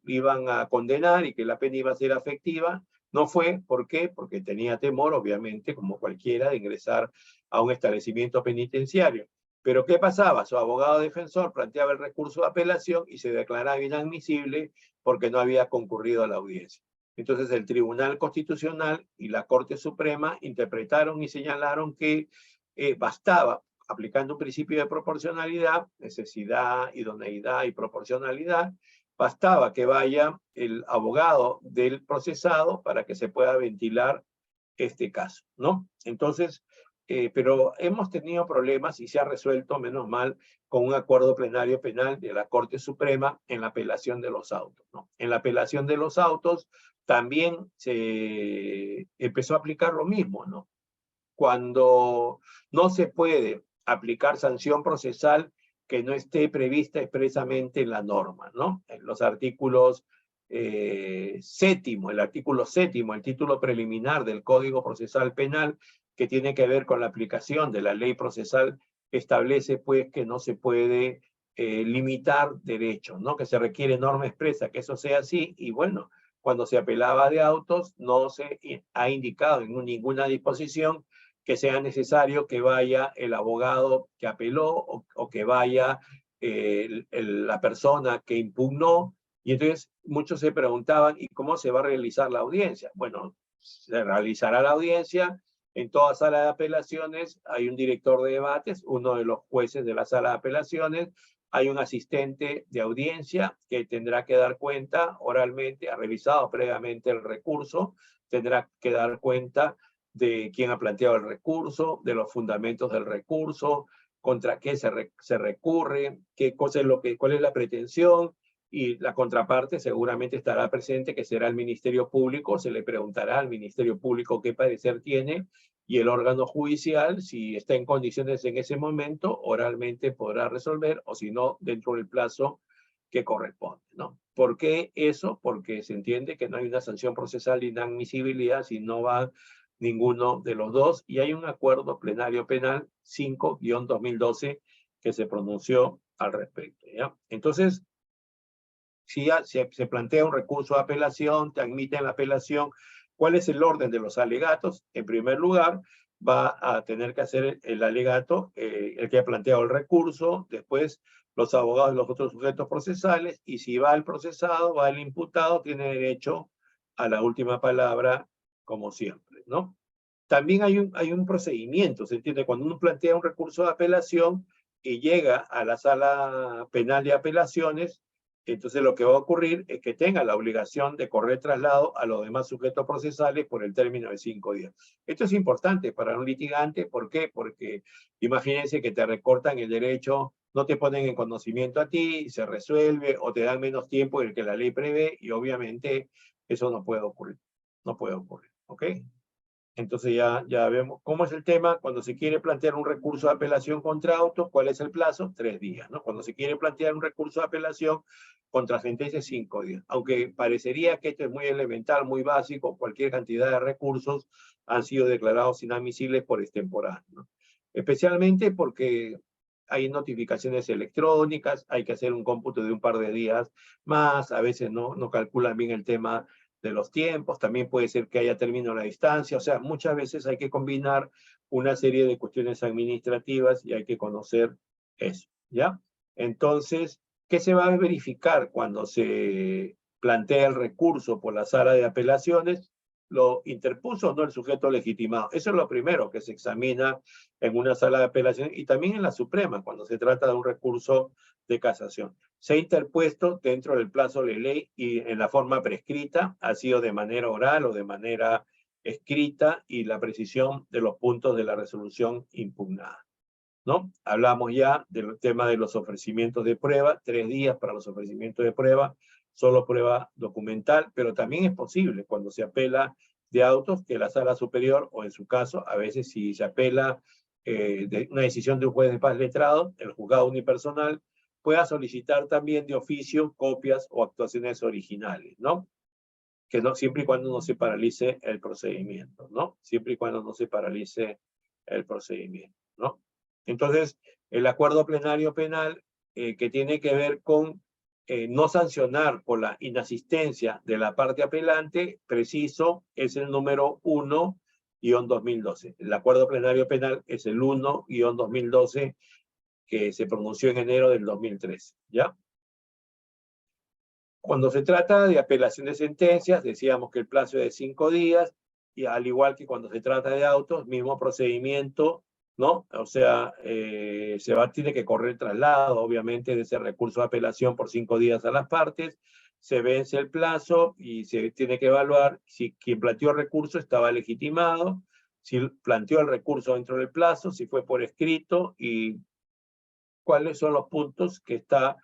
iban a condenar y que la pena iba a ser efectiva, no fue. ¿Por qué? Porque tenía temor, obviamente, como cualquiera, de ingresar a un establecimiento penitenciario. Pero ¿qué pasaba? Su abogado defensor planteaba el recurso de apelación y se declaraba inadmisible porque no había concurrido a la audiencia. Entonces el Tribunal Constitucional y la Corte Suprema interpretaron y señalaron que bastaba, aplicando un principio de proporcionalidad, necesidad, idoneidad y proporcionalidad, bastaba que vaya el abogado del procesado para que se pueda ventilar este caso, ¿no? Entonces, pero hemos tenido problemas y se ha resuelto, menos mal, con un acuerdo plenario penal de la Corte Suprema en la apelación de los autos, ¿no? En la apelación de los autos también se empezó a aplicar lo mismo, ¿no? Cuando no se puede aplicar sanción procesal que no esté prevista expresamente en la norma, ¿no? En los artículos el artículo séptimo, el título preliminar del Código Procesal Penal, que tiene que ver con la aplicación de la ley procesal, establece pues que no se puede limitar derechos, ¿no? Que se requiere norma expresa, que eso sea así, y bueno, cuando se apelaba de autos, no se ha indicado en ninguna disposición que sea necesario que vaya el abogado que apeló o que vaya la persona que impugnó. Y entonces muchos se preguntaban, ¿y cómo se va a realizar la audiencia? Bueno, se realizará la audiencia en toda sala de apelaciones. Hay un director de debates, uno de los jueces de la sala de apelaciones, hay un asistente de audiencia que tendrá que dar cuenta oralmente, ha revisado previamente el recurso, tendrá que dar cuenta de quién ha planteado el recurso, de los fundamentos del recurso, contra qué se recurre, cuál es la pretensión, y la contraparte seguramente estará presente, que será el Ministerio Público. Se le preguntará al Ministerio Público qué parecer tiene, y el órgano judicial, si está en condiciones en ese momento, oralmente podrá resolver, o si no, dentro del plazo que corresponde, ¿no? ¿Por qué eso? Porque se entiende que no hay una sanción procesal de inadmisibilidad si no va ninguno de los dos, y hay un acuerdo plenario penal 5-2012 que se pronunció al respecto, ¿ya? Entonces, si ya se plantea un recurso de apelación, te admiten la apelación, ¿cuál es el orden de los alegatos? En primer lugar, va a tener que hacer el alegato el que ha planteado el recurso, después los abogados y los otros sujetos procesales, y si va el procesado, va el imputado, tiene derecho a la última palabra, como siempre, ¿no? También hay un procedimiento, ¿se entiende? Cuando uno plantea un recurso de apelación y llega a la sala penal de apelaciones, Entonces lo que va a ocurrir es que tenga la obligación de correr traslado a los demás sujetos procesales por el término de 5 días. Esto es importante para un litigante. ¿Por qué? Porque imagínense que te recortan el derecho, no te ponen en conocimiento a ti, se resuelve o te dan menos tiempo del que la ley prevé, y obviamente eso no puede ocurrir. No puede ocurrir, ¿ok? Entonces ya vemos cómo es el tema. Cuando se quiere plantear un recurso de apelación contra auto, ¿cuál es el plazo? 3 días, ¿no? Cuando se quiere plantear un recurso de apelación contra sentencia, 5 días. Aunque parecería que esto es muy elemental, muy básico, cualquier cantidad de recursos han sido declarados inadmisibles por extemporáneo, ¿no? Especialmente porque hay notificaciones electrónicas, hay que hacer un cómputo de un par de días más, a veces no calculan bien el tema de los tiempos, también puede ser que haya término a la distancia, o sea, muchas veces hay que combinar una serie de cuestiones administrativas y hay que conocer eso, ¿ya? Entonces, ¿qué se va a verificar cuando se plantea el recurso por la sala de apelaciones? ¿Lo interpuso o no el sujeto legitimado? Eso es lo primero que se examina en una sala de apelaciones y también en la Suprema, cuando se trata de un recurso de casación. Se ha interpuesto dentro del plazo de ley y en la forma prescrita, ha sido de manera oral o de manera escrita, y la precisión de los puntos de la resolución impugnada, ¿no? Hablamos ya del tema de los ofrecimientos de prueba, 3 días para los ofrecimientos de prueba, solo prueba documental, pero también es posible cuando se apela de autos que la sala superior, o en su caso, a veces si se apela de una decisión de un juez de paz letrado, el juzgado unipersonal, pueda solicitar también de oficio copias o actuaciones originales, ¿no? Que no, siempre y cuando no se paralice el procedimiento, ¿no? Siempre y cuando no se paralice el procedimiento, ¿no? Entonces, el acuerdo plenario penal que tiene que ver con no sancionar por la inasistencia de la parte apelante, preciso, es el número 1-2012. El acuerdo plenario penal es el 1-2012 que se pronunció en enero del 2013, ¿ya? Cuando se trata de apelación de sentencias, decíamos que el plazo es de 5 días, y al igual que cuando se trata de autos, mismo procedimiento, ¿no? O sea, tiene que correr traslado, obviamente, de ese recurso de apelación por 5 días a las partes, se vence el plazo y se tiene que evaluar si quien planteó el recurso estaba legitimado, si planteó el recurso dentro del plazo, si fue por escrito y cuáles son los puntos que está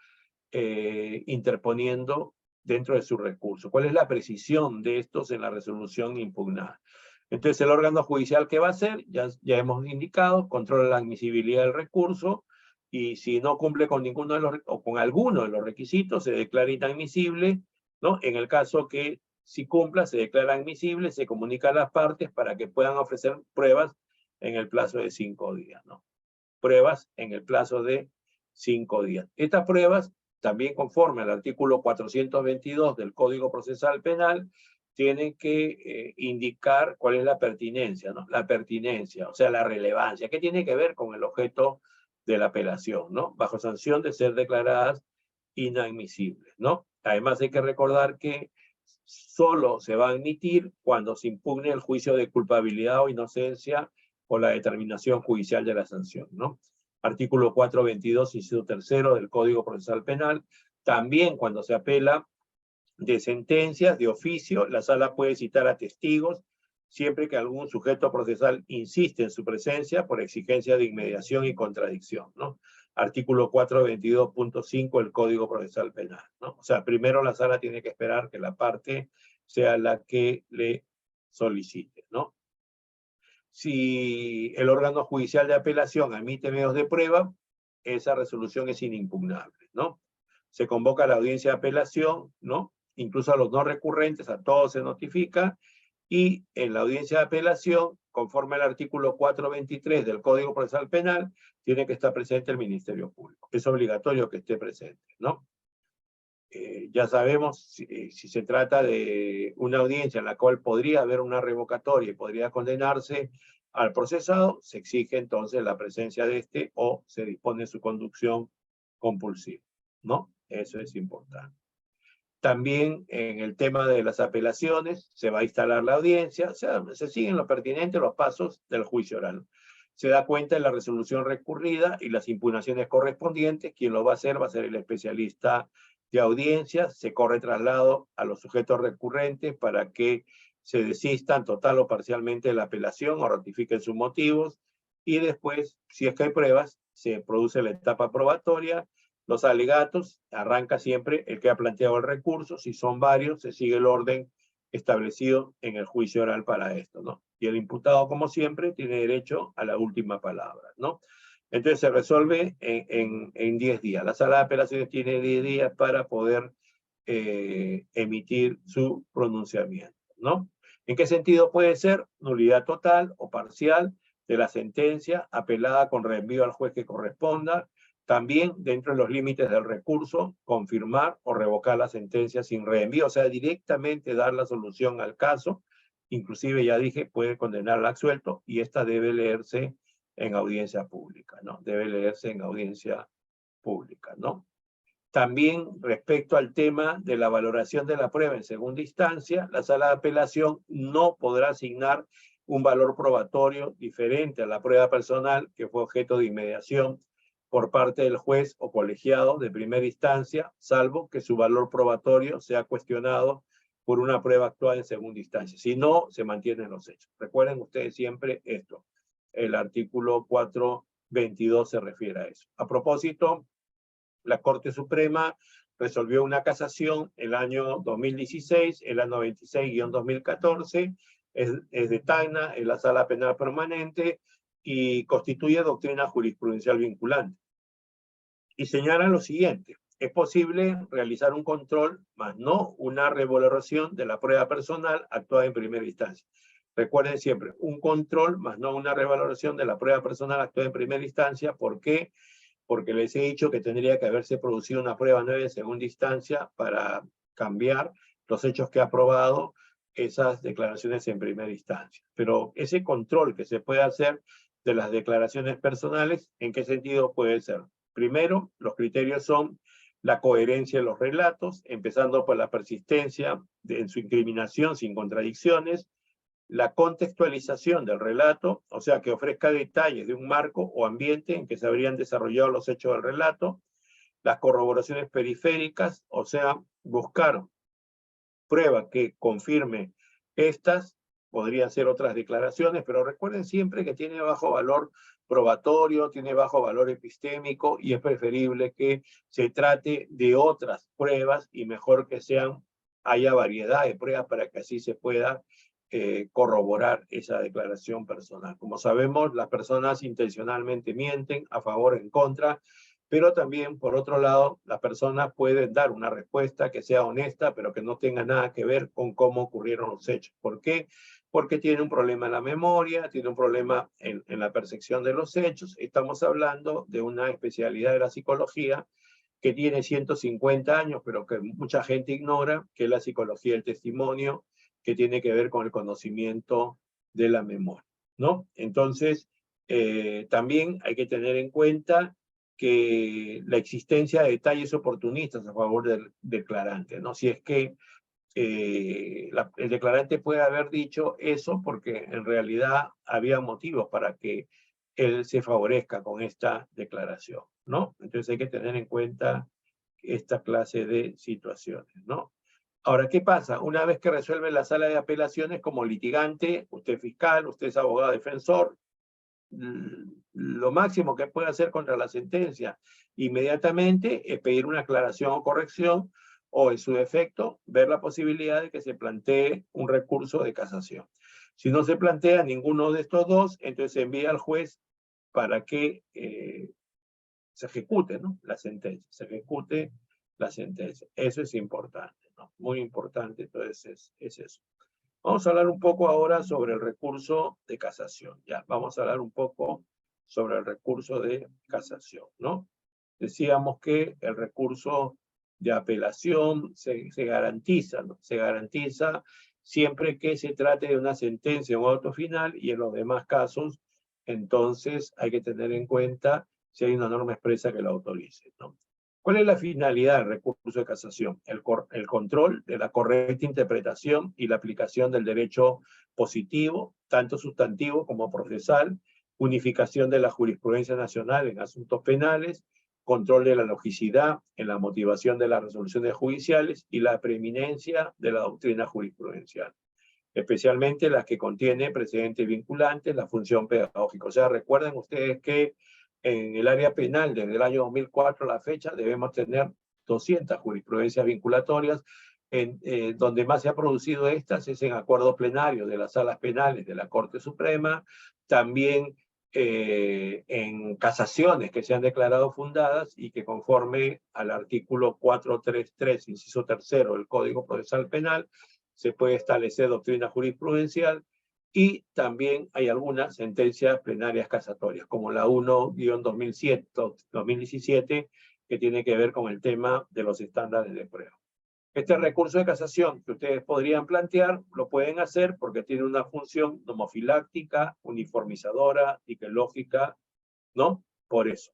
interponiendo dentro de su recurso. ¿Cuál es la precisión de estos en la resolución impugnada? Entonces, el órgano judicial, ¿qué va a hacer? Ya hemos indicado, controla la admisibilidad del recurso, y si no cumple con ninguno de los, o con alguno de los requisitos, se declara inadmisible, ¿no? En el caso que si cumpla, se declara admisible, se comunica a las partes para que puedan ofrecer pruebas en el plazo de 5 días, ¿no? Pruebas en el plazo de 5 días. Estas pruebas, también conforme al artículo 422 del Código Procesal Penal, tienen que indicar cuál es la pertinencia, ¿no? La pertinencia, o sea, la relevancia. ¿Qué tiene que ver con el objeto de la apelación, ¿no? Bajo sanción de ser declaradas inadmisibles, ¿no? Además, hay que recordar que solo se va a admitir cuando se impugne el juicio de culpabilidad o inocencia o la determinación judicial de la sanción, ¿no? Artículo 422, inciso tercero del Código Procesal Penal. También cuando se apela de sentencias de oficio, la sala puede citar a testigos siempre que algún sujeto procesal insiste en su presencia por exigencia de inmediación y contradicción, ¿no? Artículo 422.5 del Código Procesal Penal, ¿no? O sea, primero la sala tiene que esperar que la parte sea la que le solicite, ¿no? Si el órgano judicial de apelación emite medios de prueba, esa resolución es inimpugnable, ¿no? Se convoca a la audiencia de apelación, ¿no? Incluso a los no recurrentes, a todos se notifica, y en la audiencia de apelación, conforme al artículo 423 del Código Procesal Penal, tiene que estar presente el Ministerio Público. Es obligatorio que esté presente, ¿no? Ya sabemos si se trata de una audiencia en la cual podría haber una revocatoria y podría condenarse al procesado, se exige entonces la presencia de este o se dispone su conducción compulsiva, ¿no? Eso es importante. También en el tema de las apelaciones se va a instalar la audiencia, o sea, se siguen lo pertinente los pasos del juicio oral. Se da cuenta de la resolución recurrida y las impugnaciones correspondientes. Quien lo va a hacer el especialista de audiencia, se corre traslado a los sujetos recurrentes para que se desistan total o parcialmente de la apelación o ratifiquen sus motivos, y después, si es que hay pruebas, se produce la etapa probatoria, los alegatos, arranca siempre el que ha planteado el recurso, si son varios, se sigue el orden establecido en el juicio oral para esto, ¿no? Y el imputado, como siempre, tiene derecho a la última palabra, ¿no? Entonces se resuelve en 10 días. La sala de apelaciones tiene 10 días para poder emitir su pronunciamiento, ¿no? ¿En qué sentido puede ser? Nulidad total o parcial de la sentencia, apelada con reenvío al juez que corresponda. También, dentro de los límites del recurso, confirmar o revocar la sentencia sin reenvío, o sea, directamente dar la solución al caso. Inclusive, ya dije, puede condenarla a absuelto, y esta debe leerse en audiencia pública, ¿no? Debe leerse en audiencia pública, ¿no? También, respecto al tema de la valoración de la prueba en segunda instancia, la sala de apelación no podrá asignar un valor probatorio diferente a la prueba personal que fue objeto de inmediación por parte del juez o colegiado de primera instancia, salvo que su valor probatorio sea cuestionado por una prueba actuada en segunda instancia. Si no, se mantienen los hechos. Recuerden ustedes siempre esto. El artículo 422 se refiere a eso. A propósito, la Corte Suprema resolvió una casación el año 2016, el año 96-2014, es de Tacna, en la Sala Penal Permanente, y constituye doctrina jurisprudencial vinculante. Y señala lo siguiente: es posible realizar un control, mas no una revaloración de la prueba personal actuada en primera instancia. Recuerden siempre, un control, más no una revaloración de la prueba personal actuada en primera instancia. ¿Por qué? Porque les he dicho que tendría que haberse producido una prueba nueva en segunda instancia para cambiar los hechos que ha probado esas declaraciones en primera instancia. Pero ese control que se puede hacer de las declaraciones personales, ¿en qué sentido puede ser? Primero, los criterios son la coherencia de los relatos, empezando por la persistencia en su incriminación sin contradicciones, la contextualización del relato, o sea, que ofrezca detalles de un marco o ambiente en que se habrían desarrollado los hechos del relato, las corroboraciones periféricas, o sea, buscar prueba que confirme estas, podrían ser otras declaraciones, pero recuerden siempre que tiene bajo valor probatorio, tiene bajo valor epistémico, y es preferible que se trate de otras pruebas, y mejor que haya variedad de pruebas para que así se pueda corroborar esa declaración personal. Como sabemos, las personas intencionalmente mienten a favor o en contra, pero también, por otro lado, las personas pueden dar una respuesta que sea honesta, pero que no tenga nada que ver con cómo ocurrieron los hechos. ¿Por qué? Porque tiene un problema en la memoria, tiene un problema en la percepción de los hechos. Estamos hablando de una especialidad de la psicología que tiene 150 años, pero que mucha gente ignora, que es la psicología del testimonio, que tiene que ver con el conocimiento de la memoria, ¿no? Entonces, también hay que tener en cuenta que la existencia de detalles oportunistas a favor del declarante, ¿no? Si es que el declarante puede haber dicho eso porque en realidad había motivos para que él se favorezca con esta declaración, ¿no? Entonces hay que tener en cuenta esta clase de situaciones, ¿no? Ahora, ¿qué pasa? Una vez que resuelve la sala de apelaciones, como litigante, usted es fiscal, usted es abogado defensor, lo máximo que puede hacer contra la sentencia inmediatamente es pedir una aclaración o corrección, o en su defecto, ver la posibilidad de que se plantee un recurso de casación. Si no se plantea ninguno de estos dos, entonces se envía al juez para que se ejecute, ¿no?, la sentencia, se ejecute la sentencia. Eso es importante, ¿no? Muy importante, entonces es eso. Vamos a hablar un poco ahora sobre el recurso de casación. Ya, vamos a hablar un poco sobre el recurso de casación, ¿no? Decíamos que el recurso de apelación se garantiza, ¿no? Se garantiza siempre que se trate de una sentencia o un auto final, y en los demás casos, entonces hay que tener en cuenta si hay una norma expresa que lo autorice, ¿no? ¿Cuál es la finalidad del recurso de casación? El control de la correcta interpretación y la aplicación del derecho positivo, tanto sustantivo como procesal, unificación de la jurisprudencia nacional en asuntos penales, control de la logicidad en la motivación de las resoluciones judiciales y la preeminencia de la doctrina jurisprudencial, especialmente las que contiene precedentes vinculantes, la función pedagógica. O sea, recuerden ustedes que en el área penal, desde el año 2004 a la fecha, debemos tener 200 jurisprudencias vinculatorias. Donde más se ha producido estas es en acuerdos plenarios de las salas penales de la Corte Suprema, también en casaciones que se han declarado fundadas y que conforme al artículo 433, inciso tercero del Código Procesal Penal, se puede establecer doctrina jurisprudencial, y también hay algunas sentencias plenarias casatorias, como la 1-2017, que tiene que ver con el tema de los estándares de prueba. Este recurso de casación que ustedes podrían plantear, lo pueden hacer porque tiene una función nomofiláctica, uniformizadora, lógica, ¿no? Por eso.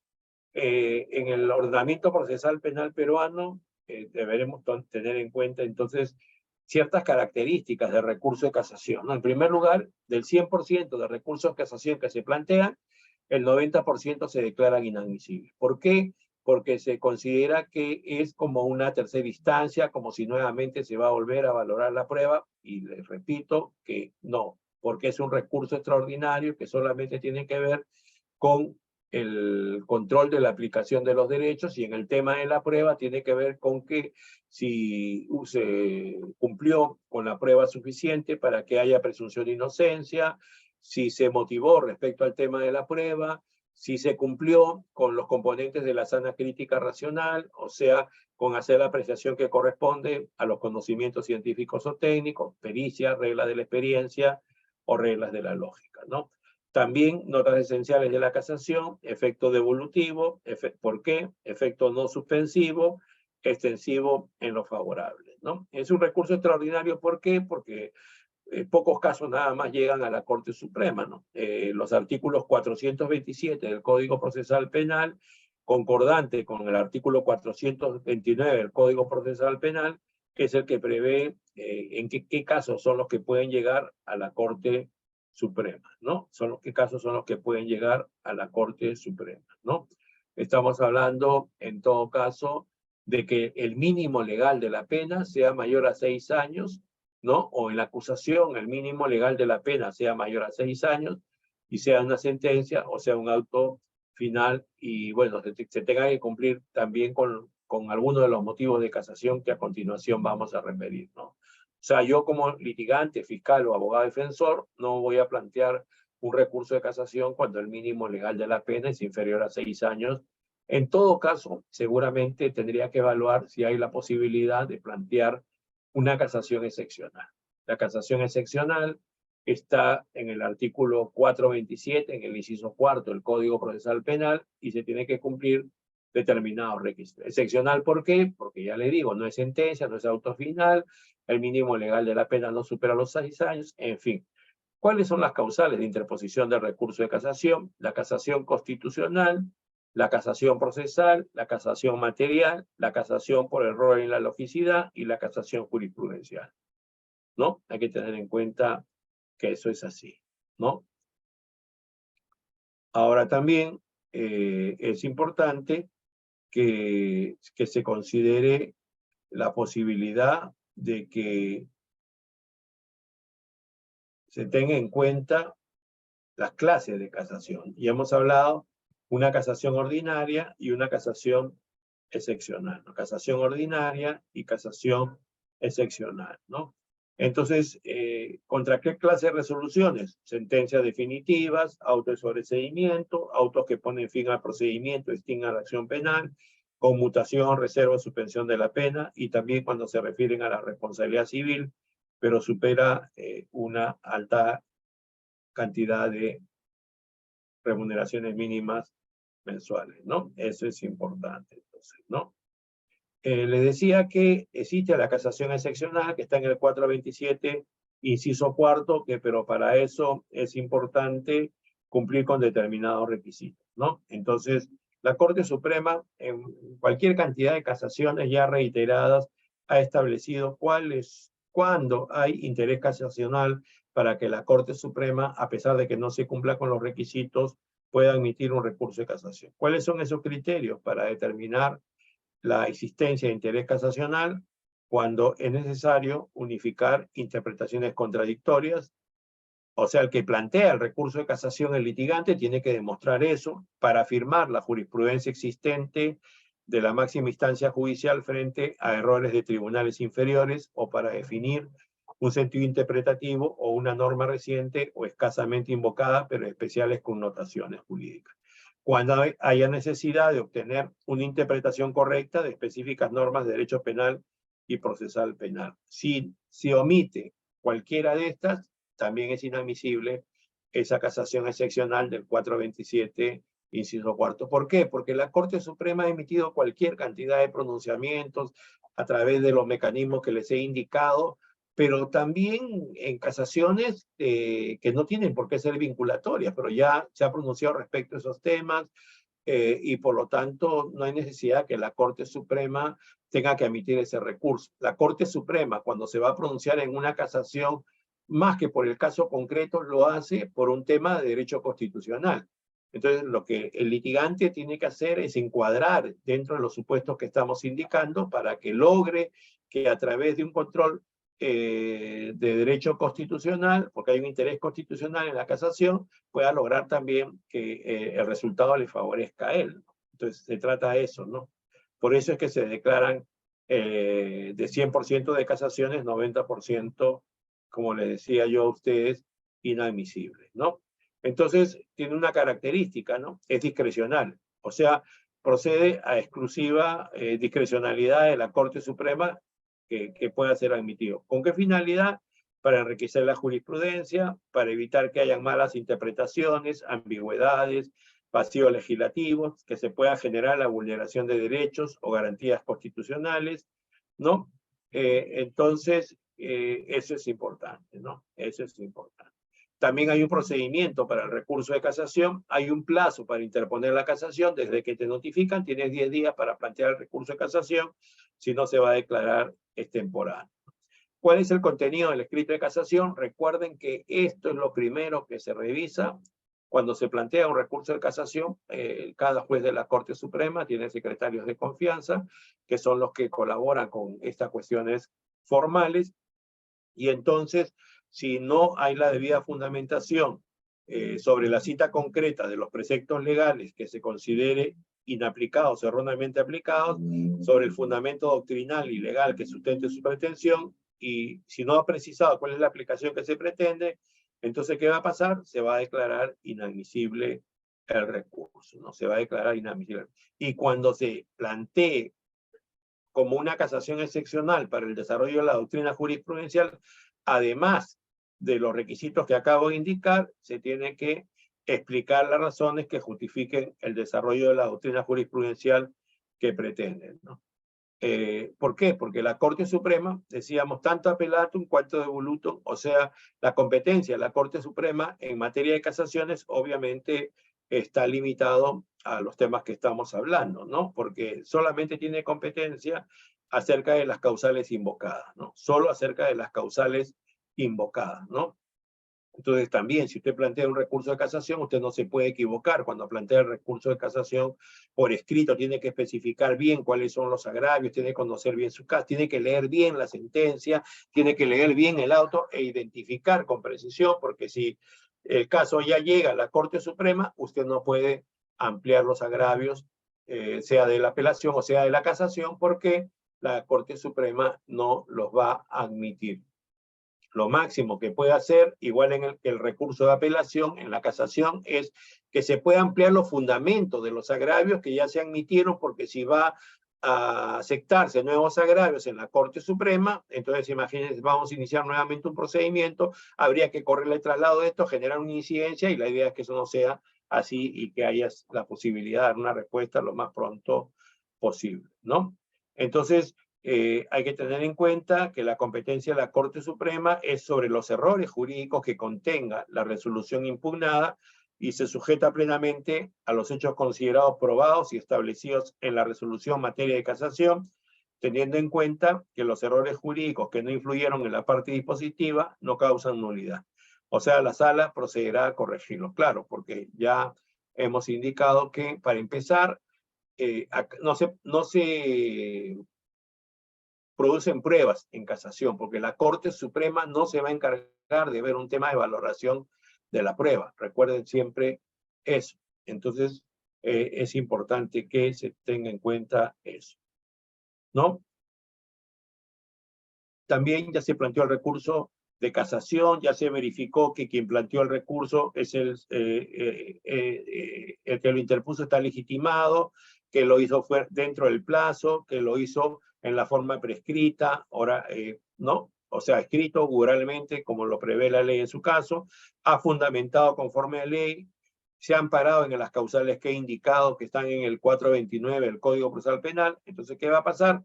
En el ordenamiento procesal penal peruano, deberemos tener en cuenta entonces ciertas características del recurso de casación, ¿no? En primer lugar, del 100% de recursos de casación que se plantean, el 90% se declaran inadmisibles. ¿Por qué? Porque se considera que es como una tercera instancia, como si nuevamente se va a volver a valorar la prueba, y les repito que no, porque es un recurso extraordinario que solamente tiene que ver con el control de la aplicación de los derechos, y en el tema de la prueba tiene que ver con que si se cumplió con la prueba suficiente para que haya presunción de inocencia, si se motivó respecto al tema de la prueba, si se cumplió con los componentes de la sana crítica racional, o sea, con hacer la apreciación que corresponde a los conocimientos científicos o técnicos, pericia, reglas de la experiencia o reglas de la lógica, ¿no? También notas esenciales de la casación: efecto devolutivo, ¿por qué? Efecto no suspensivo, extensivo en lo favorable, ¿no? Es un recurso extraordinario, ¿por qué? Porque pocos casos nada más llegan a la Corte Suprema, ¿no? Los artículos 427 del Código Procesal Penal, concordante con el artículo 429 del Código Procesal Penal, que es el que prevé en qué casos son los que pueden llegar a la Corte Suprema, ¿no? ¿Qué casos son los que pueden llegar a la Corte Suprema, ¿no? Estamos hablando, en todo caso, de que el mínimo legal de la pena sea mayor a 6 años, ¿no? O en la acusación el mínimo legal de la pena sea mayor a 6 años, y sea una sentencia o sea un auto final, y bueno, se tenga que cumplir también con algunos de los motivos de casación que a continuación vamos a referir, ¿no? O sea, yo como litigante, fiscal o abogado defensor no voy a plantear un recurso de casación cuando el mínimo legal de la pena es inferior a 6 años. En todo caso, seguramente tendría que evaluar si hay la posibilidad de plantear una casación excepcional. La casación excepcional está en el artículo 427, en el inciso cuarto del Código Procesal Penal, y se tiene que cumplir determinados requisitos. Excepcional, ¿por qué? Porque ya le digo, no es sentencia, no es auto final, el mínimo legal de la pena no supera los 6 años, en fin. ¿Cuáles son las causales de interposición del recurso de casación? La casación constitucional, la casación procesal, la casación material, la casación por error en la logicidad y la casación jurisprudencial, ¿no? Hay que tener en cuenta que eso es así, ¿no? Ahora también es importante que se considere la posibilidad de que se tenga en cuenta las clases de casación. Y hemos hablado una casación ordinaria y una casación excepcional, ¿no? Casación ordinaria y casación excepcional, ¿no? Entonces, ¿contra qué clase de resoluciones? Sentencias definitivas, autos de sobreseimiento, autos que ponen fin al procedimiento, extingan la acción penal, conmutación, reserva, suspensión de la pena, y también cuando se refieren a la responsabilidad civil, pero supera una alta cantidad de remuneraciones mínimas mensuales, ¿no? Eso es importante, entonces, ¿no? Les decía que existe la casación excepcional, que está en el 427, inciso cuarto, pero para eso es importante cumplir con determinados requisitos, ¿no? Entonces, la Corte Suprema, en cualquier cantidad de casaciones ya reiteradas, ha establecido cuándo hay interés casacional para que la Corte Suprema, a pesar de que no se cumpla con los requisitos, puede admitir un recurso de casación. ¿Cuáles son esos criterios para determinar la existencia de interés casacional? Cuando es necesario unificar interpretaciones contradictorias. O sea, el que plantea el recurso de casación, el litigante, tiene que demostrar eso para afirmar la jurisprudencia existente de la máxima instancia judicial frente a errores de tribunales inferiores, o para definir un sentido interpretativo o una norma reciente o escasamente invocada, pero de especiales connotaciones jurídicas. Cuando haya necesidad de obtener una interpretación correcta de específicas normas de derecho penal y procesal penal. Si omite cualquiera de estas, también es inadmisible esa casación excepcional del 427, inciso cuarto. ¿Por qué? Porque la Corte Suprema ha emitido cualquier cantidad de pronunciamientos a través de los mecanismos que les he indicado, pero también en casaciones que no tienen por qué ser vinculatorias, pero ya se ha pronunciado respecto a esos temas, y por lo tanto no hay necesidad que la Corte Suprema tenga que emitir ese recurso. La Corte Suprema, cuando se va a pronunciar en una casación, más que por el caso concreto, lo hace por un tema de derecho constitucional. Entonces, lo que el litigante tiene que hacer es encuadrar dentro de los supuestos que estamos indicando para que logre que a través de un control de derecho constitucional, porque hay un interés constitucional en la casación, pueda lograr también que el resultado le favorezca a él. Entonces, se trata de eso, ¿no? Por eso es que se declaran de 100% de casaciones, 90%, como les decía yo a ustedes, inadmisibles, ¿no? Entonces, tiene una característica, ¿no? Es discrecional. O sea, procede a exclusiva discrecionalidad de la Corte Suprema que pueda ser admitido. ¿Con qué finalidad? Para enriquecer la jurisprudencia, para evitar que hayan malas interpretaciones, ambigüedades, vacíos legislativos, que se pueda generar la vulneración de derechos o garantías constitucionales, ¿no? Entonces, eso es importante, ¿no? Eso es importante. También hay un procedimiento para el recurso de casación, hay un plazo para interponer la casación, desde que te notifican tienes 10 días para plantear el recurso de casación, si no se va a declarar extemporáneo. ¿Cuál es el contenido del escrito de casación? Recuerden que esto es lo primero que se revisa cuando se plantea un recurso de casación. Cada juez de la Corte Suprema tiene secretarios de confianza, que son los que colaboran con estas cuestiones formales, y entonces, si no hay la debida fundamentación sobre la cita concreta de los preceptos legales que se considere inaplicados o erróneamente aplicados, sobre el fundamento doctrinal y legal que sustente su pretensión, y si no ha precisado cuál es la aplicación que se pretende, entonces, ¿qué va a pasar? Se va a declarar inadmisible el recurso, ¿no? Se va a declarar inadmisible. Y cuando se plantee como una casación excepcional para el desarrollo de la doctrina jurisprudencial, además de los requisitos que acabo de indicar, se tiene que explicar las razones que justifiquen el desarrollo de la doctrina jurisprudencial que pretenden, ¿no? ¿Por qué? Porque la Corte Suprema, decíamos, tanto apelatum cuanto devolutum, o sea, la competencia de la Corte Suprema en materia de casaciones, obviamente está limitado a los temas que estamos hablando, ¿no? Porque solamente tiene competencia acerca de las causales invocadas, ¿no? Solo acerca de las causales invocadas, ¿no? Entonces también, si usted plantea un recurso de casación, usted no se puede equivocar. Cuando plantea el recurso de casación por escrito, tiene que especificar bien cuáles son los agravios, tiene que conocer bien su caso, tiene que leer bien la sentencia, tiene que leer bien el auto e identificar con precisión, porque si el caso ya llega a la Corte Suprema, usted no puede ampliar los agravios, sea de la apelación o sea de la casación, porque la Corte Suprema no los va a admitir. Lo máximo que puede hacer, igual en el recurso de apelación, en la casación, es que se pueda ampliar los fundamentos de los agravios que ya se admitieron, porque si va a aceptarse nuevos agravios en la Corte Suprema, entonces imagínense, vamos a iniciar nuevamente un procedimiento, habría que correr el traslado de esto, generar una incidencia, y la idea es que eso no sea así y que haya la posibilidad de dar una respuesta lo más pronto posible, ¿no? Entonces, hay que tener en cuenta que la competencia de la Corte Suprema es sobre los errores jurídicos que contenga la resolución impugnada y se sujeta plenamente a los hechos considerados probados y establecidos en la resolución en materia de casación, teniendo en cuenta que los errores jurídicos que no influyeron en la parte dispositiva no causan nulidad. O sea, la sala procederá a corregirlos, claro, porque ya hemos indicado que, para empezar, no se producen pruebas en casación, porque la Corte Suprema no se va a encargar de ver un tema de valoración de la prueba. Recuerden siempre eso. Entonces, es importante que se tenga en cuenta eso, ¿no? También ya se planteó el recurso de casación, ya se verificó que quien planteó el recurso es el que lo interpuso está legitimado, que lo hizo dentro del plazo, que lo hizo en la forma prescrita, ahora, ¿no? O sea, escrito oralmente, como lo prevé la ley en su caso, ha fundamentado conforme a ley, se ha amparado en las causales que he indicado que están en el 429 del Código Procesal Penal. Entonces, ¿qué va a pasar?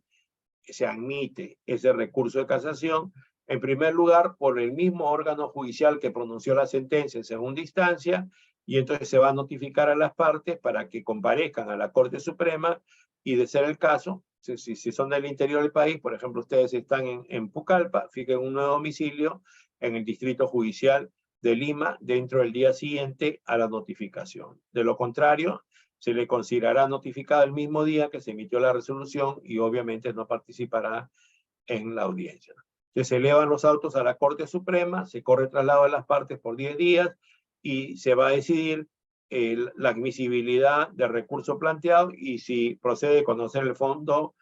Se admite ese recurso de casación, en primer lugar, por el mismo órgano judicial que pronunció la sentencia en segunda instancia, y entonces se va a notificar a las partes para que comparezcan a la Corte Suprema, y de ser el caso, si son del interior del país, por ejemplo, ustedes están en Pucallpa, fijen un nuevo domicilio en el Distrito Judicial de Lima dentro del día siguiente a la notificación. De lo contrario, se le considerará notificada el mismo día que se emitió la resolución y obviamente no participará en la audiencia. Entonces, se elevan los autos a la Corte Suprema, se corre traslado de las partes por 10 días y se va a decidir la admisibilidad del recurso planteado y si procede a conocer el fondo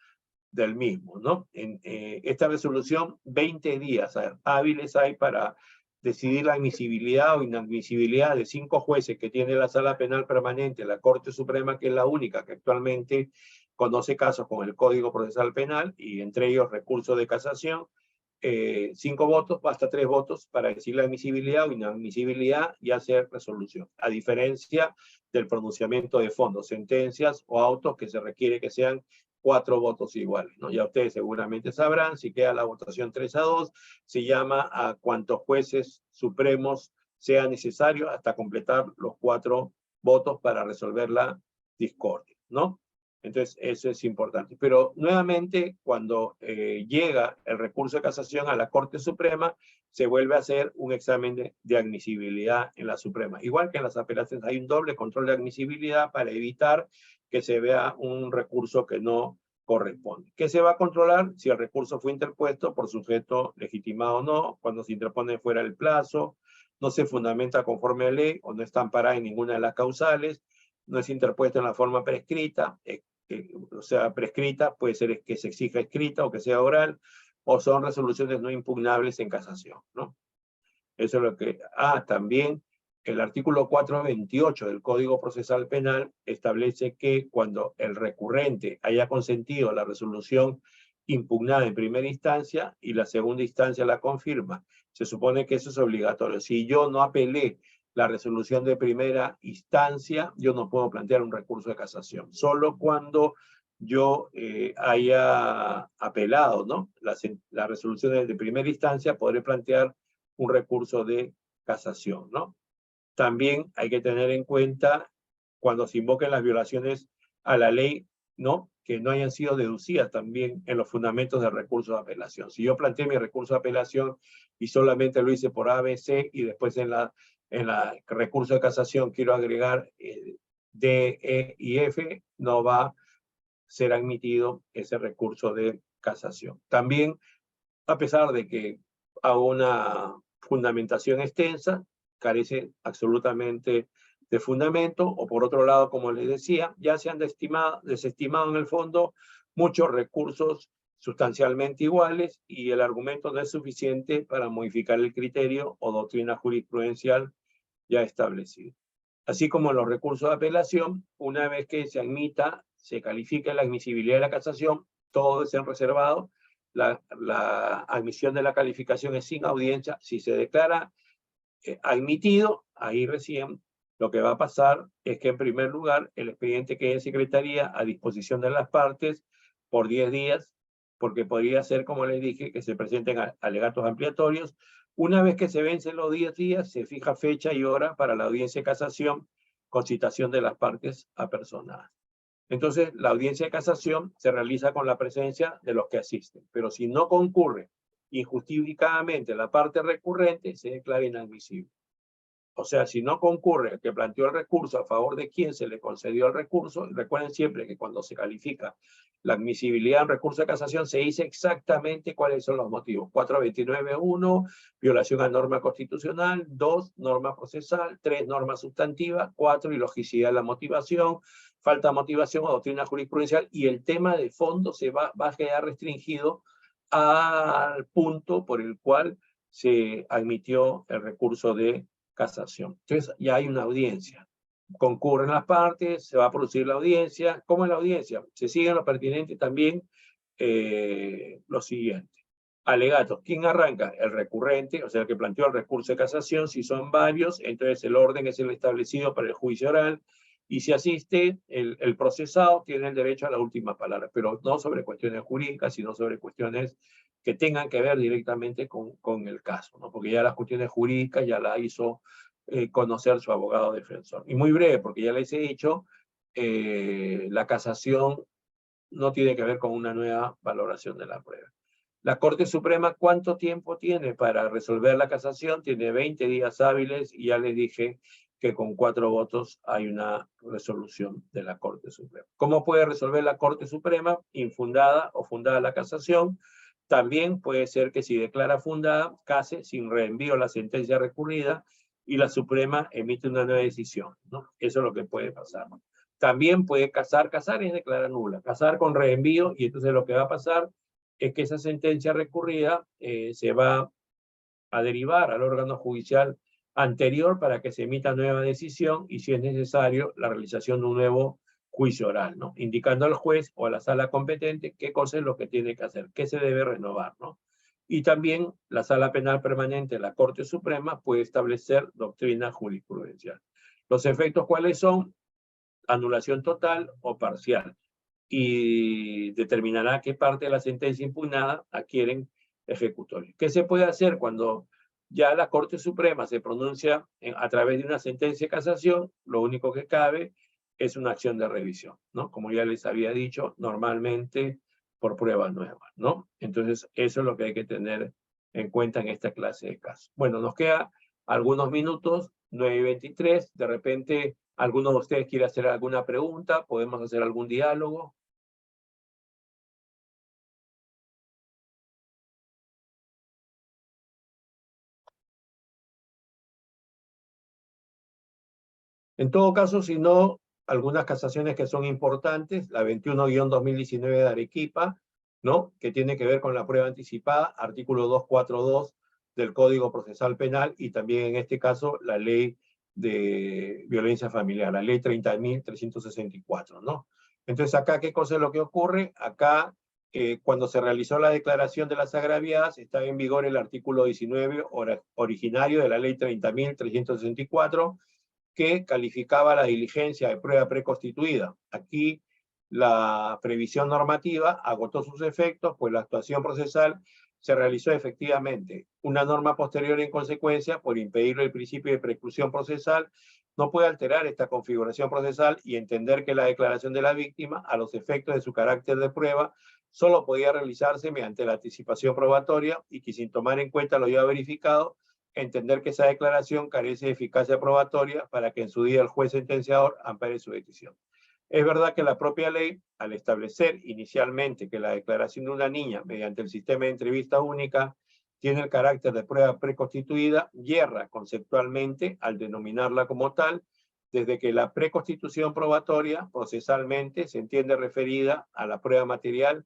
del mismo, ¿no? En esta resolución, 20 días hábiles hay para decidir la admisibilidad o inadmisibilidad de 5 jueces que tiene la Sala Penal Permanente, la Corte Suprema, que es la única que actualmente conoce casos con el Código Procesal Penal, y entre ellos recurso de casación. 5 votos, basta 3 votos para decir la admisibilidad o inadmisibilidad y hacer resolución, a diferencia del pronunciamiento de fondos, sentencias o autos que se requiere que sean 4 votos iguales, ¿no? Ya ustedes seguramente sabrán, si queda la votación 3-2, se llama a cuantos jueces supremos sea necesario hasta completar los 4 votos para resolver la discordia, ¿no? Entonces, eso es importante. Pero nuevamente, cuando llega el recurso de casación a la Corte Suprema, se vuelve a hacer un examen de admisibilidad en la Suprema. Igual que en las apelaciones, hay un doble control de admisibilidad para evitar que se vea un recurso que no corresponde. ¿Qué se va a controlar? Si el recurso fue interpuesto por sujeto legitimado o no, cuando se interpone fuera del plazo, no se fundamenta conforme a ley o no está amparada en ninguna de las causales, no es interpuesto en la forma prescrita, o sea, prescrita puede ser que se exija escrita o que sea oral, o son resoluciones no impugnables en casación, ¿no? Eso es lo que... también el artículo 428 del Código Procesal Penal establece que cuando el recurrente haya consentido la resolución impugnada en primera instancia y la segunda instancia la confirma, se supone que eso es obligatorio. Si yo no apelé la resolución de primera instancia, yo no puedo plantear un recurso de casación. Solo cuando yo haya apelado, ¿no? La resolución de primera instancia, podré plantear un recurso de casación, ¿no? También hay que tener en cuenta cuando se invoquen las violaciones a la ley, ¿no? Que no hayan sido deducidas también en los fundamentos del recurso de apelación. Si yo planteé mi recurso de apelación y solamente lo hice por A, B, C y después en la recurso de casación quiero agregar D, E y F, no va a ser admitido ese recurso de casación. También, a pesar de que hago una fundamentación extensa, carece absolutamente de fundamento, o por otro lado, como les decía, ya se han desestimado en el fondo muchos recursos sustancialmente iguales y el argumento no es suficiente para modificar el criterio o doctrina jurisprudencial ya establecido. Así como los recursos de apelación, una vez que se admita, se califica la admisibilidad de la casación, todo es en reservado. La admisión de la calificación es sin audiencia. Si se declara admitido, ahí recién lo que va a pasar es que en primer lugar el expediente quede en secretaría a disposición de las partes por 10 días, porque podría ser, como les dije, que se presenten alegatos ampliatorios. Una vez que se vencen los 10 días, se fija fecha y hora para la audiencia de casación con citación de las partes apersonadas. Entonces, la audiencia de casación se realiza con la presencia de los que asisten, pero si no concurre injustificadamente la parte recurrente, se declara inadmisible. O sea, si no concurre el que planteó el recurso a favor de quien se le concedió el recurso, recuerden siempre que cuando se califica la admisibilidad en recurso de casación se dice exactamente cuáles son los motivos. 429.1, violación a norma constitucional; 2, norma procesal; 3, norma sustantiva; 4, ilogicidad de la motivación; falta de motivación o doctrina jurisprudencial, y el tema de fondo va a quedar restringido al punto por el cual se admitió el recurso de casación. Entonces ya hay una audiencia. Concurren las partes, se va a producir la audiencia. ¿Cómo es la audiencia? Se sigue lo pertinente también lo siguiente. Alegatos. ¿Quién arranca? El recurrente, o sea, el que planteó el recurso de casación. Si son varios, entonces el orden es el establecido para el juicio oral. Y si asiste, el procesado tiene el derecho a la última palabra, pero no sobre cuestiones jurídicas, sino sobre cuestiones que tengan que ver directamente con el caso, ¿no? Porque ya las cuestiones jurídicas ya la hizo conocer su abogado defensor. Y muy breve, porque ya les he dicho, la casación no tiene que ver con una nueva valoración de la prueba. La Corte Suprema, ¿cuánto tiempo tiene para resolver la casación? Tiene 20 días hábiles, y ya les dije que con 4 votos hay una resolución de la Corte Suprema. ¿Cómo puede resolver la Corte Suprema? Infundada o fundada la casación. También puede ser que si declara fundada, case sin reenvío la sentencia recurrida y la Suprema emite una nueva decisión, ¿no? Eso es lo que puede pasar. También puede casar es declarar nula, casar con reenvío, y entonces lo que va a pasar es que esa sentencia recurrida se va a derivar al órgano judicial anterior para que se emita nueva decisión, y si es necesario la realización de un nuevo juicio oral, ¿no? Indicando al juez o a la sala competente qué cosa es lo que tiene que hacer, qué se debe renovar, ¿no? Y también la Sala Penal Permanente de la Corte Suprema puede establecer doctrina jurisprudencial. ¿Los efectos cuáles son? Anulación total o parcial, y determinará qué parte de la sentencia impugnada adquieren ejecutoria. ¿Qué se puede hacer cuando ya la Corte Suprema se pronuncia a través de una sentencia de casación? Lo único que cabe es una acción de revisión, ¿no? Como ya les había dicho, normalmente por prueba nueva, ¿no? Entonces, eso es lo que hay que tener en cuenta en esta clase de casos. Bueno, nos queda algunos minutos, 9:23, de repente alguno de ustedes quiere hacer alguna pregunta, podemos hacer algún diálogo. En todo caso, si no, algunas casaciones que son importantes, la 21-2019 de Arequipa, ¿no? Que tiene que ver con la prueba anticipada, artículo 242 del Código Procesal Penal, y también en este caso la ley de violencia familiar, la ley 30.364, ¿no? Entonces acá, ¿qué cosa es lo que ocurre? Acá, cuando se realizó la declaración de las agraviadas, estaba en vigor el artículo 19 originario de la ley 30.364, que calificaba la diligencia de prueba preconstituida. Aquí la previsión normativa agotó sus efectos, pues la actuación procesal se realizó efectivamente. Una norma posterior, en consecuencia, por impedir el principio de preclusión procesal, no puede alterar esta configuración procesal, y entender que la declaración de la víctima, a los efectos de su carácter de prueba, solo podía realizarse mediante la anticipación probatoria, y que, sin tomar en cuenta lo ya verificado, entender que esa declaración carece de eficacia probatoria para que en su día el juez sentenciador ampare su decisión. Es verdad que la propia ley, al establecer inicialmente que la declaración de una niña mediante el sistema de entrevista única tiene el carácter de prueba preconstituida, yerra conceptualmente al denominarla como tal, desde que la preconstitución probatoria procesalmente se entiende referida a la prueba material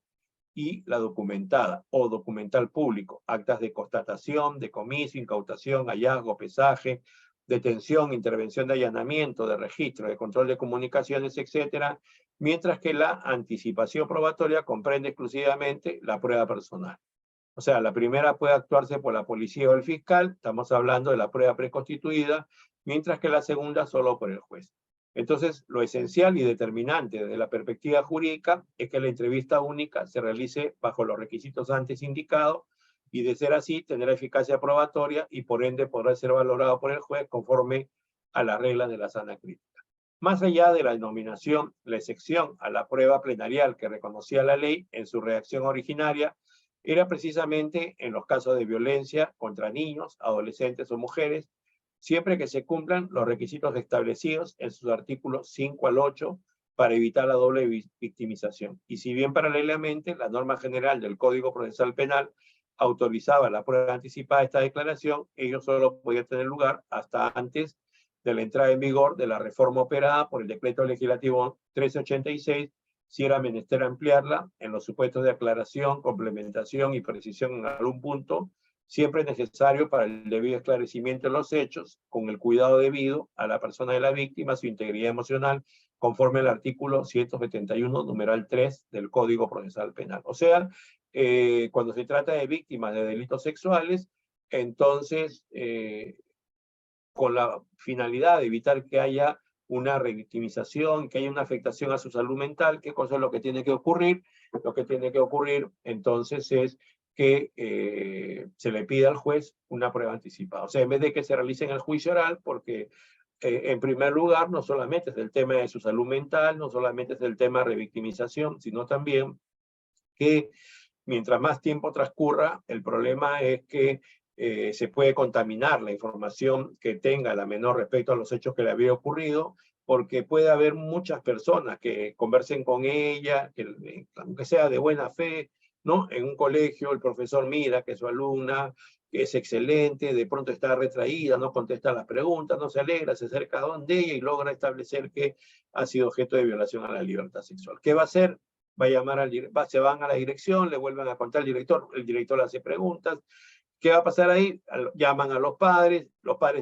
y la documentada o documental público, actas de constatación, decomiso, incautación, hallazgo, pesaje, detención, intervención de allanamiento, de registro, de control de comunicaciones, etcétera, mientras que la anticipación probatoria comprende exclusivamente la prueba personal. O sea, la primera puede actuarse por la policía o el fiscal, estamos hablando de la prueba preconstituida, mientras que la segunda solo por el juez. Entonces, lo esencial y determinante desde la perspectiva jurídica es que la entrevista única se realice bajo los requisitos antes indicados, y de ser así, tendrá eficacia probatoria y por ende podrá ser valorado por el juez conforme a las reglas de la sana crítica. Más allá de la denominación, la excepción a la prueba plenarial que reconocía la ley en su redacción originaria era precisamente en los casos de violencia contra niños, adolescentes o mujeres, siempre que se cumplan los requisitos establecidos en sus artículos 5 al 8 para evitar la doble victimización. Y si bien paralelamente la norma general del Código Procesal Penal autorizaba la prueba anticipada de esta declaración, ello solo podía tener lugar hasta antes de la entrada en vigor de la reforma operada por el Decreto Legislativo 1386, si era menester ampliarla en los supuestos de aclaración, complementación y precisión en algún punto, siempre es necesario para el debido esclarecimiento de los hechos, con el cuidado debido a la persona de la víctima, su integridad emocional, conforme al artículo 171, numeral 3 del Código Procesal Penal. O sea, cuando se trata de víctimas de delitos sexuales, entonces, con la finalidad de evitar que haya una revictimización, que haya una afectación a su salud mental, ¿qué cosa es lo que tiene que ocurrir? Lo que tiene que ocurrir, entonces, es que se le pida al juez una prueba anticipada. O sea, en vez de que se realice en el juicio oral, porque en primer lugar, no solamente es el tema de su salud mental, no solamente es el tema de revictimización, sino también que mientras más tiempo transcurra, el problema es que se puede contaminar la información que tenga la menor respecto a los hechos que le había ocurrido, porque puede haber muchas personas que conversen con ella, que, aunque sea de buena fe, ¿no? En un colegio el profesor mira que su alumna es excelente, de pronto está retraída, no contesta las preguntas, no se alegra, se acerca a donde ella y logra establecer que ha sido objeto de violación a la libertad sexual. ¿Qué va a hacer? Va a llamar se van a la dirección, le vuelven a contar al director, el director le hace preguntas. ¿Qué va a pasar ahí? Llaman a los padres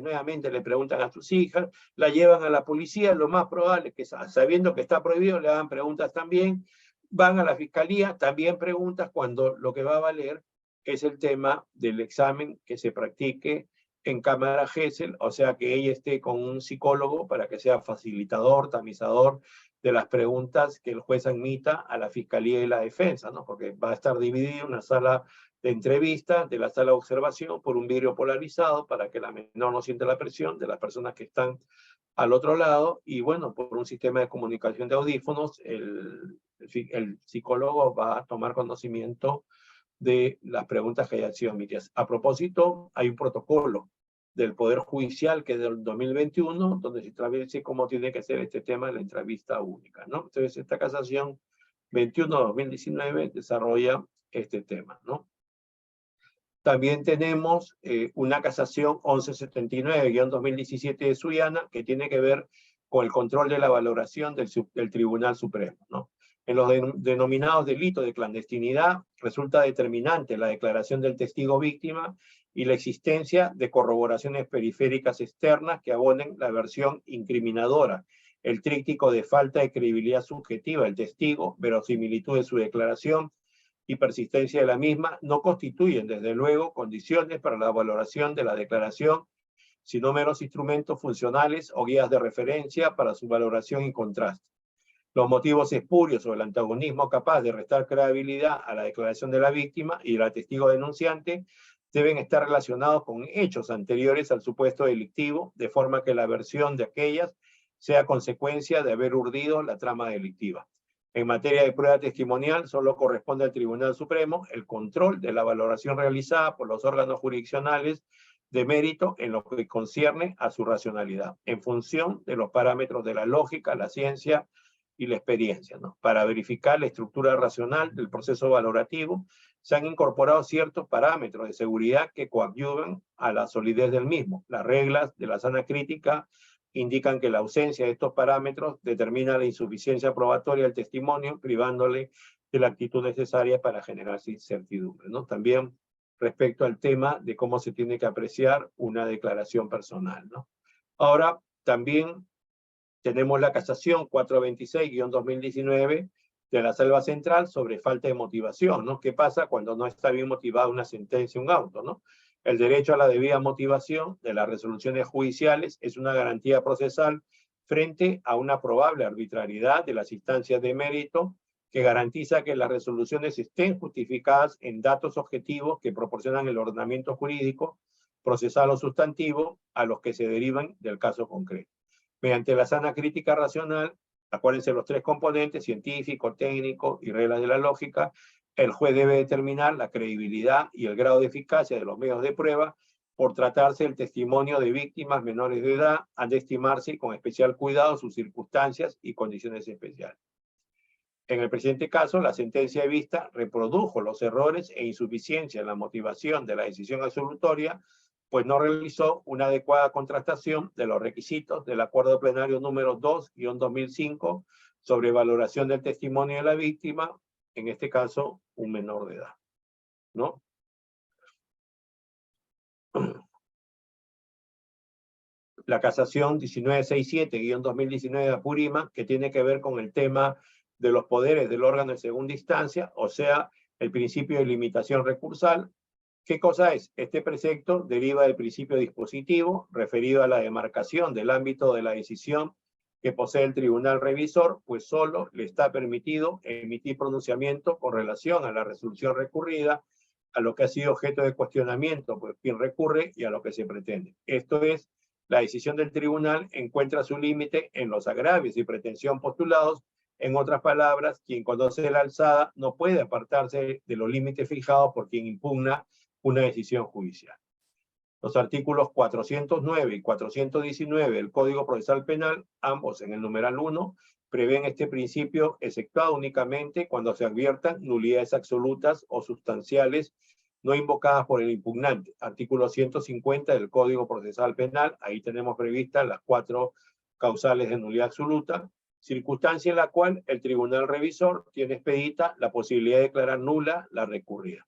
nuevamente le preguntan a sus hijas, la llevan a la policía, lo más probable es que sabiendo que está prohibido le hagan preguntas también, van a la fiscalía, también preguntas, cuando lo que va a valer es el tema del examen que se practique en cámara Gesell, o sea que ella esté con un psicólogo para que sea facilitador, tamizador de las preguntas que el juez admita a la fiscalía y la defensa, ¿no? Porque va a estar dividida una sala de entrevista de la sala de observación por un vidrio polarizado para que la menor no sienta la presión de las personas que están al otro lado, y bueno, por un sistema de comunicación de audífonos, el psicólogo va a tomar conocimiento de las preguntas que hayan sido emitidas. A propósito, hay un protocolo del Poder Judicial que es del 2021, donde se establece cómo tiene que ser este tema de la entrevista única, ¿no? Entonces, esta casación 21-2019 desarrolla este tema, ¿no? También tenemos una casación 1179-2017 de Sullana, que tiene que ver con el control de la valoración del Tribunal Supremo, ¿no? En los denominados delitos de clandestinidad, resulta determinante la declaración del testigo víctima y la existencia de corroboraciones periféricas externas que abonen la versión incriminadora, el tríptico de falta de credibilidad subjetiva del testigo, verosimilitud de su declaración y persistencia de la misma, no constituyen, desde luego, condiciones para la valoración de la declaración, sino meros instrumentos funcionales o guías de referencia para su valoración y contraste. Los motivos espurios o el antagonismo capaz de restar credibilidad a la declaración de la víctima y del testigo denunciante deben estar relacionados con hechos anteriores al supuesto delictivo, de forma que la versión de aquellas sea consecuencia de haber urdido la trama delictiva. En materia de prueba testimonial, solo corresponde al Tribunal Supremo el control de la valoración realizada por los órganos jurisdiccionales de mérito en lo que concierne a su racionalidad, en función de los parámetros de la lógica, la ciencia y la experiencia, ¿no? Para verificar la estructura racional del proceso valorativo, se han incorporado ciertos parámetros de seguridad que coadyuvan a la solidez del mismo. Las reglas de la sana crítica indican que la ausencia de estos parámetros determina la insuficiencia probatoria del testimonio, privándole de la actitud necesaria para generar certidumbre, ¿no? También respecto al tema de cómo se tiene que apreciar una declaración personal, ¿no? Ahora, también tenemos la casación 426-2019 de la Sala Central sobre falta de motivación, ¿no? ¿Qué pasa cuando no está bien motivada una sentencia, un auto, ¿no? El derecho a la debida motivación de las resoluciones judiciales es una garantía procesal frente a una probable arbitrariedad de las instancias de mérito que garantiza que las resoluciones estén justificadas en datos objetivos que proporcionan el ordenamiento jurídico, procesal o sustantivo a los que se derivan del caso concreto. Mediante la sana crítica racional, acuérdense los tres componentes, científico, técnico y reglas de la lógica, el juez debe determinar la credibilidad y el grado de eficacia de los medios de prueba por tratarse del testimonio de víctimas menores de edad, han de estimarse con especial cuidado sus circunstancias y condiciones especiales. En el presente caso, la sentencia de vista reprodujo los errores e insuficiencia en la motivación de la decisión absolutoria, pues no realizó una adecuada contrastación de los requisitos del Acuerdo Plenario número 2-2005 sobre valoración del testimonio de la víctima, en este caso, un menor de edad, ¿no? La casación 1967-2019 de Apurímac, que tiene que ver con el tema de los poderes del órgano de segunda instancia, o sea, el principio de limitación recursal. ¿Qué cosa es? Este precepto deriva del principio dispositivo referido a la demarcación del ámbito de la decisión que posee el tribunal revisor, pues solo le está permitido emitir pronunciamiento con relación a la resolución recurrida, a lo que ha sido objeto de cuestionamiento por quien recurre y a lo que se pretende. Esto es, la decisión del tribunal encuentra su límite en los agravios y pretensión postulados. En otras palabras, quien conoce la alzada no puede apartarse de los límites fijados por quien impugna una decisión judicial. Los artículos 409 y 419 del Código Procesal Penal, ambos en el numeral 1, prevén este principio exceptuado únicamente cuando se adviertan nulidades absolutas o sustanciales no invocadas por el impugnante. Artículo 150 del Código Procesal Penal, ahí tenemos previstas las 4 causales de nulidad absoluta, circunstancia en la cual el tribunal revisor tiene expedita la posibilidad de declarar nula la recurrida.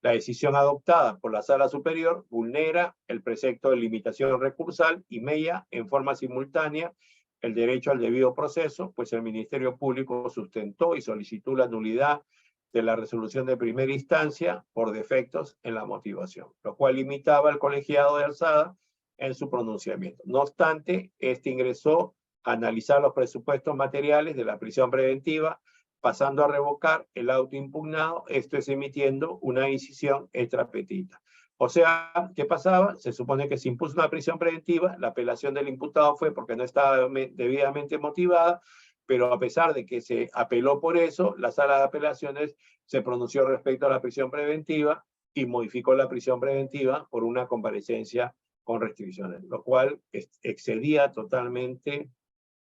La decisión adoptada por la Sala Superior vulnera el precepto de limitación recursal y mella en forma simultánea el derecho al debido proceso, pues el Ministerio Público sustentó y solicitó la nulidad de la resolución de primera instancia por defectos en la motivación, lo cual limitaba al colegiado de alzada en su pronunciamiento. No obstante, este ingresó a analizar los presupuestos materiales de la prisión preventiva, pasando a revocar el auto impugnado, esto es emitiendo una decisión extra petita. O sea, ¿qué pasaba? Se supone que se impuso una prisión preventiva, la apelación del imputado fue porque no estaba debidamente motivada, pero a pesar de que se apeló por eso, la sala de apelaciones se pronunció respecto a la prisión preventiva y modificó la prisión preventiva por una comparecencia con restricciones, lo cual excedía totalmente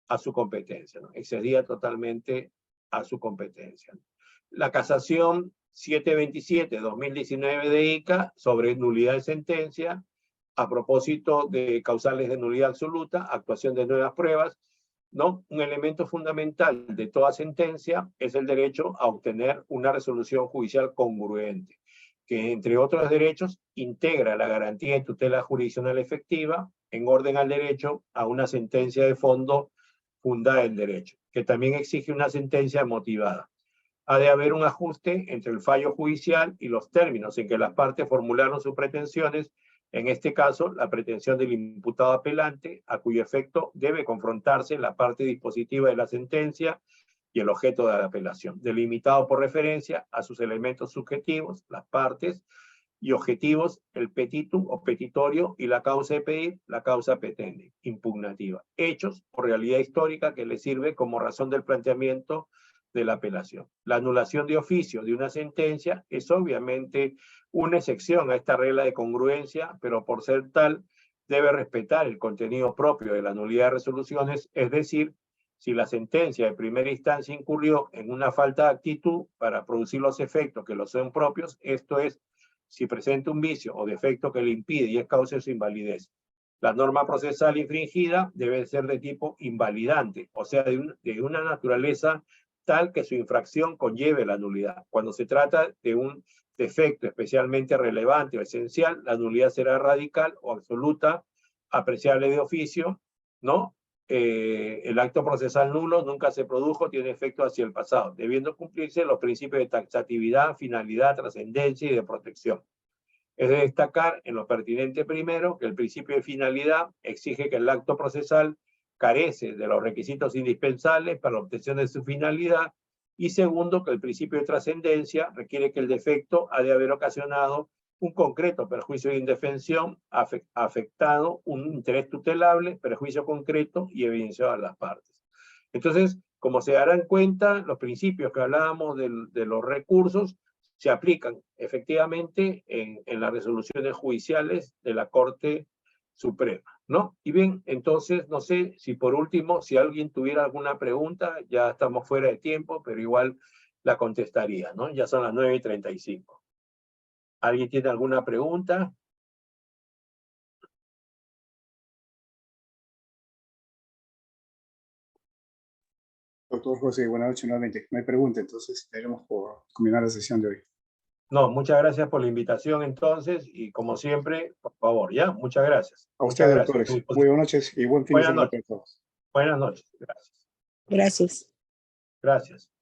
a su competencia, ¿no? Excedía totalmente a su competencia. La casación 727-2019 de ICA sobre nulidad de sentencia, a propósito de causales de nulidad absoluta, actuación de nuevas pruebas, ¿no? Un elemento fundamental de toda sentencia es el derecho a obtener una resolución judicial congruente, que entre otros derechos integra la garantía de tutela jurisdiccional efectiva en orden al derecho a una sentencia de fondo fundada en derecho, que también exige una sentencia motivada. Ha de haber un ajuste entre el fallo judicial y los términos en que las partes formularon sus pretensiones, en este caso, la pretensión del imputado apelante, a cuyo efecto debe confrontarse la parte dispositiva de la sentencia y el objeto de la apelación, delimitado por referencia a sus elementos subjetivos, las partes, y objetivos, el petitum o petitorio y la causa de pedir, la causa petende, impugnativa. Hechos o realidad histórica que le sirve como razón del planteamiento de la apelación. La anulación de oficio de una sentencia es obviamente una excepción a esta regla de congruencia, pero por ser tal, debe respetar el contenido propio de la nulidad de resoluciones, es decir, si la sentencia de primera instancia incurrió en una falta de actitud para producir los efectos que los son propios, esto es, si presenta un vicio o defecto que le impide y es causa de su invalidez. La norma procesal infringida debe ser de tipo invalidante, o sea, de una naturaleza tal que su infracción conlleve la nulidad. Cuando se trata de un defecto especialmente relevante o esencial, la nulidad será radical o absoluta, apreciable de oficio, ¿no? El acto procesal nulo nunca se produjo, tiene efecto hacia el pasado, debiendo cumplirse los principios de taxatividad, finalidad, trascendencia y de protección. Es de destacar en lo pertinente primero que el principio de finalidad exige que el acto procesal carece de los requisitos indispensables para la obtención de su finalidad, y segundo que el principio de trascendencia requiere que el defecto ha de haber ocasionado un concreto perjuicio de indefensión, afectado un interés tutelable, perjuicio concreto y evidenciado a las partes. Entonces, como se darán cuenta, los principios que hablábamos de los recursos se aplican efectivamente en las resoluciones judiciales de la Corte Suprema, ¿no? Y bien, entonces, no sé si por último, si alguien tuviera alguna pregunta, ya estamos fuera de tiempo, pero igual la contestaría, ¿no? Ya son las 9:35. ¿Alguien tiene alguna pregunta? Doctor José, buenas noches nuevamente. No hay pregunta, entonces daremos por culminar la sesión de hoy. No, muchas gracias por la invitación entonces, y como siempre, por favor, ¿ya? Muchas gracias. A Muchas ustedes, gracias. doctores, muy buenas noches y buen fin de Buenas semana noches. para todos. Buenas noches. Gracias. Gracias. Gracias.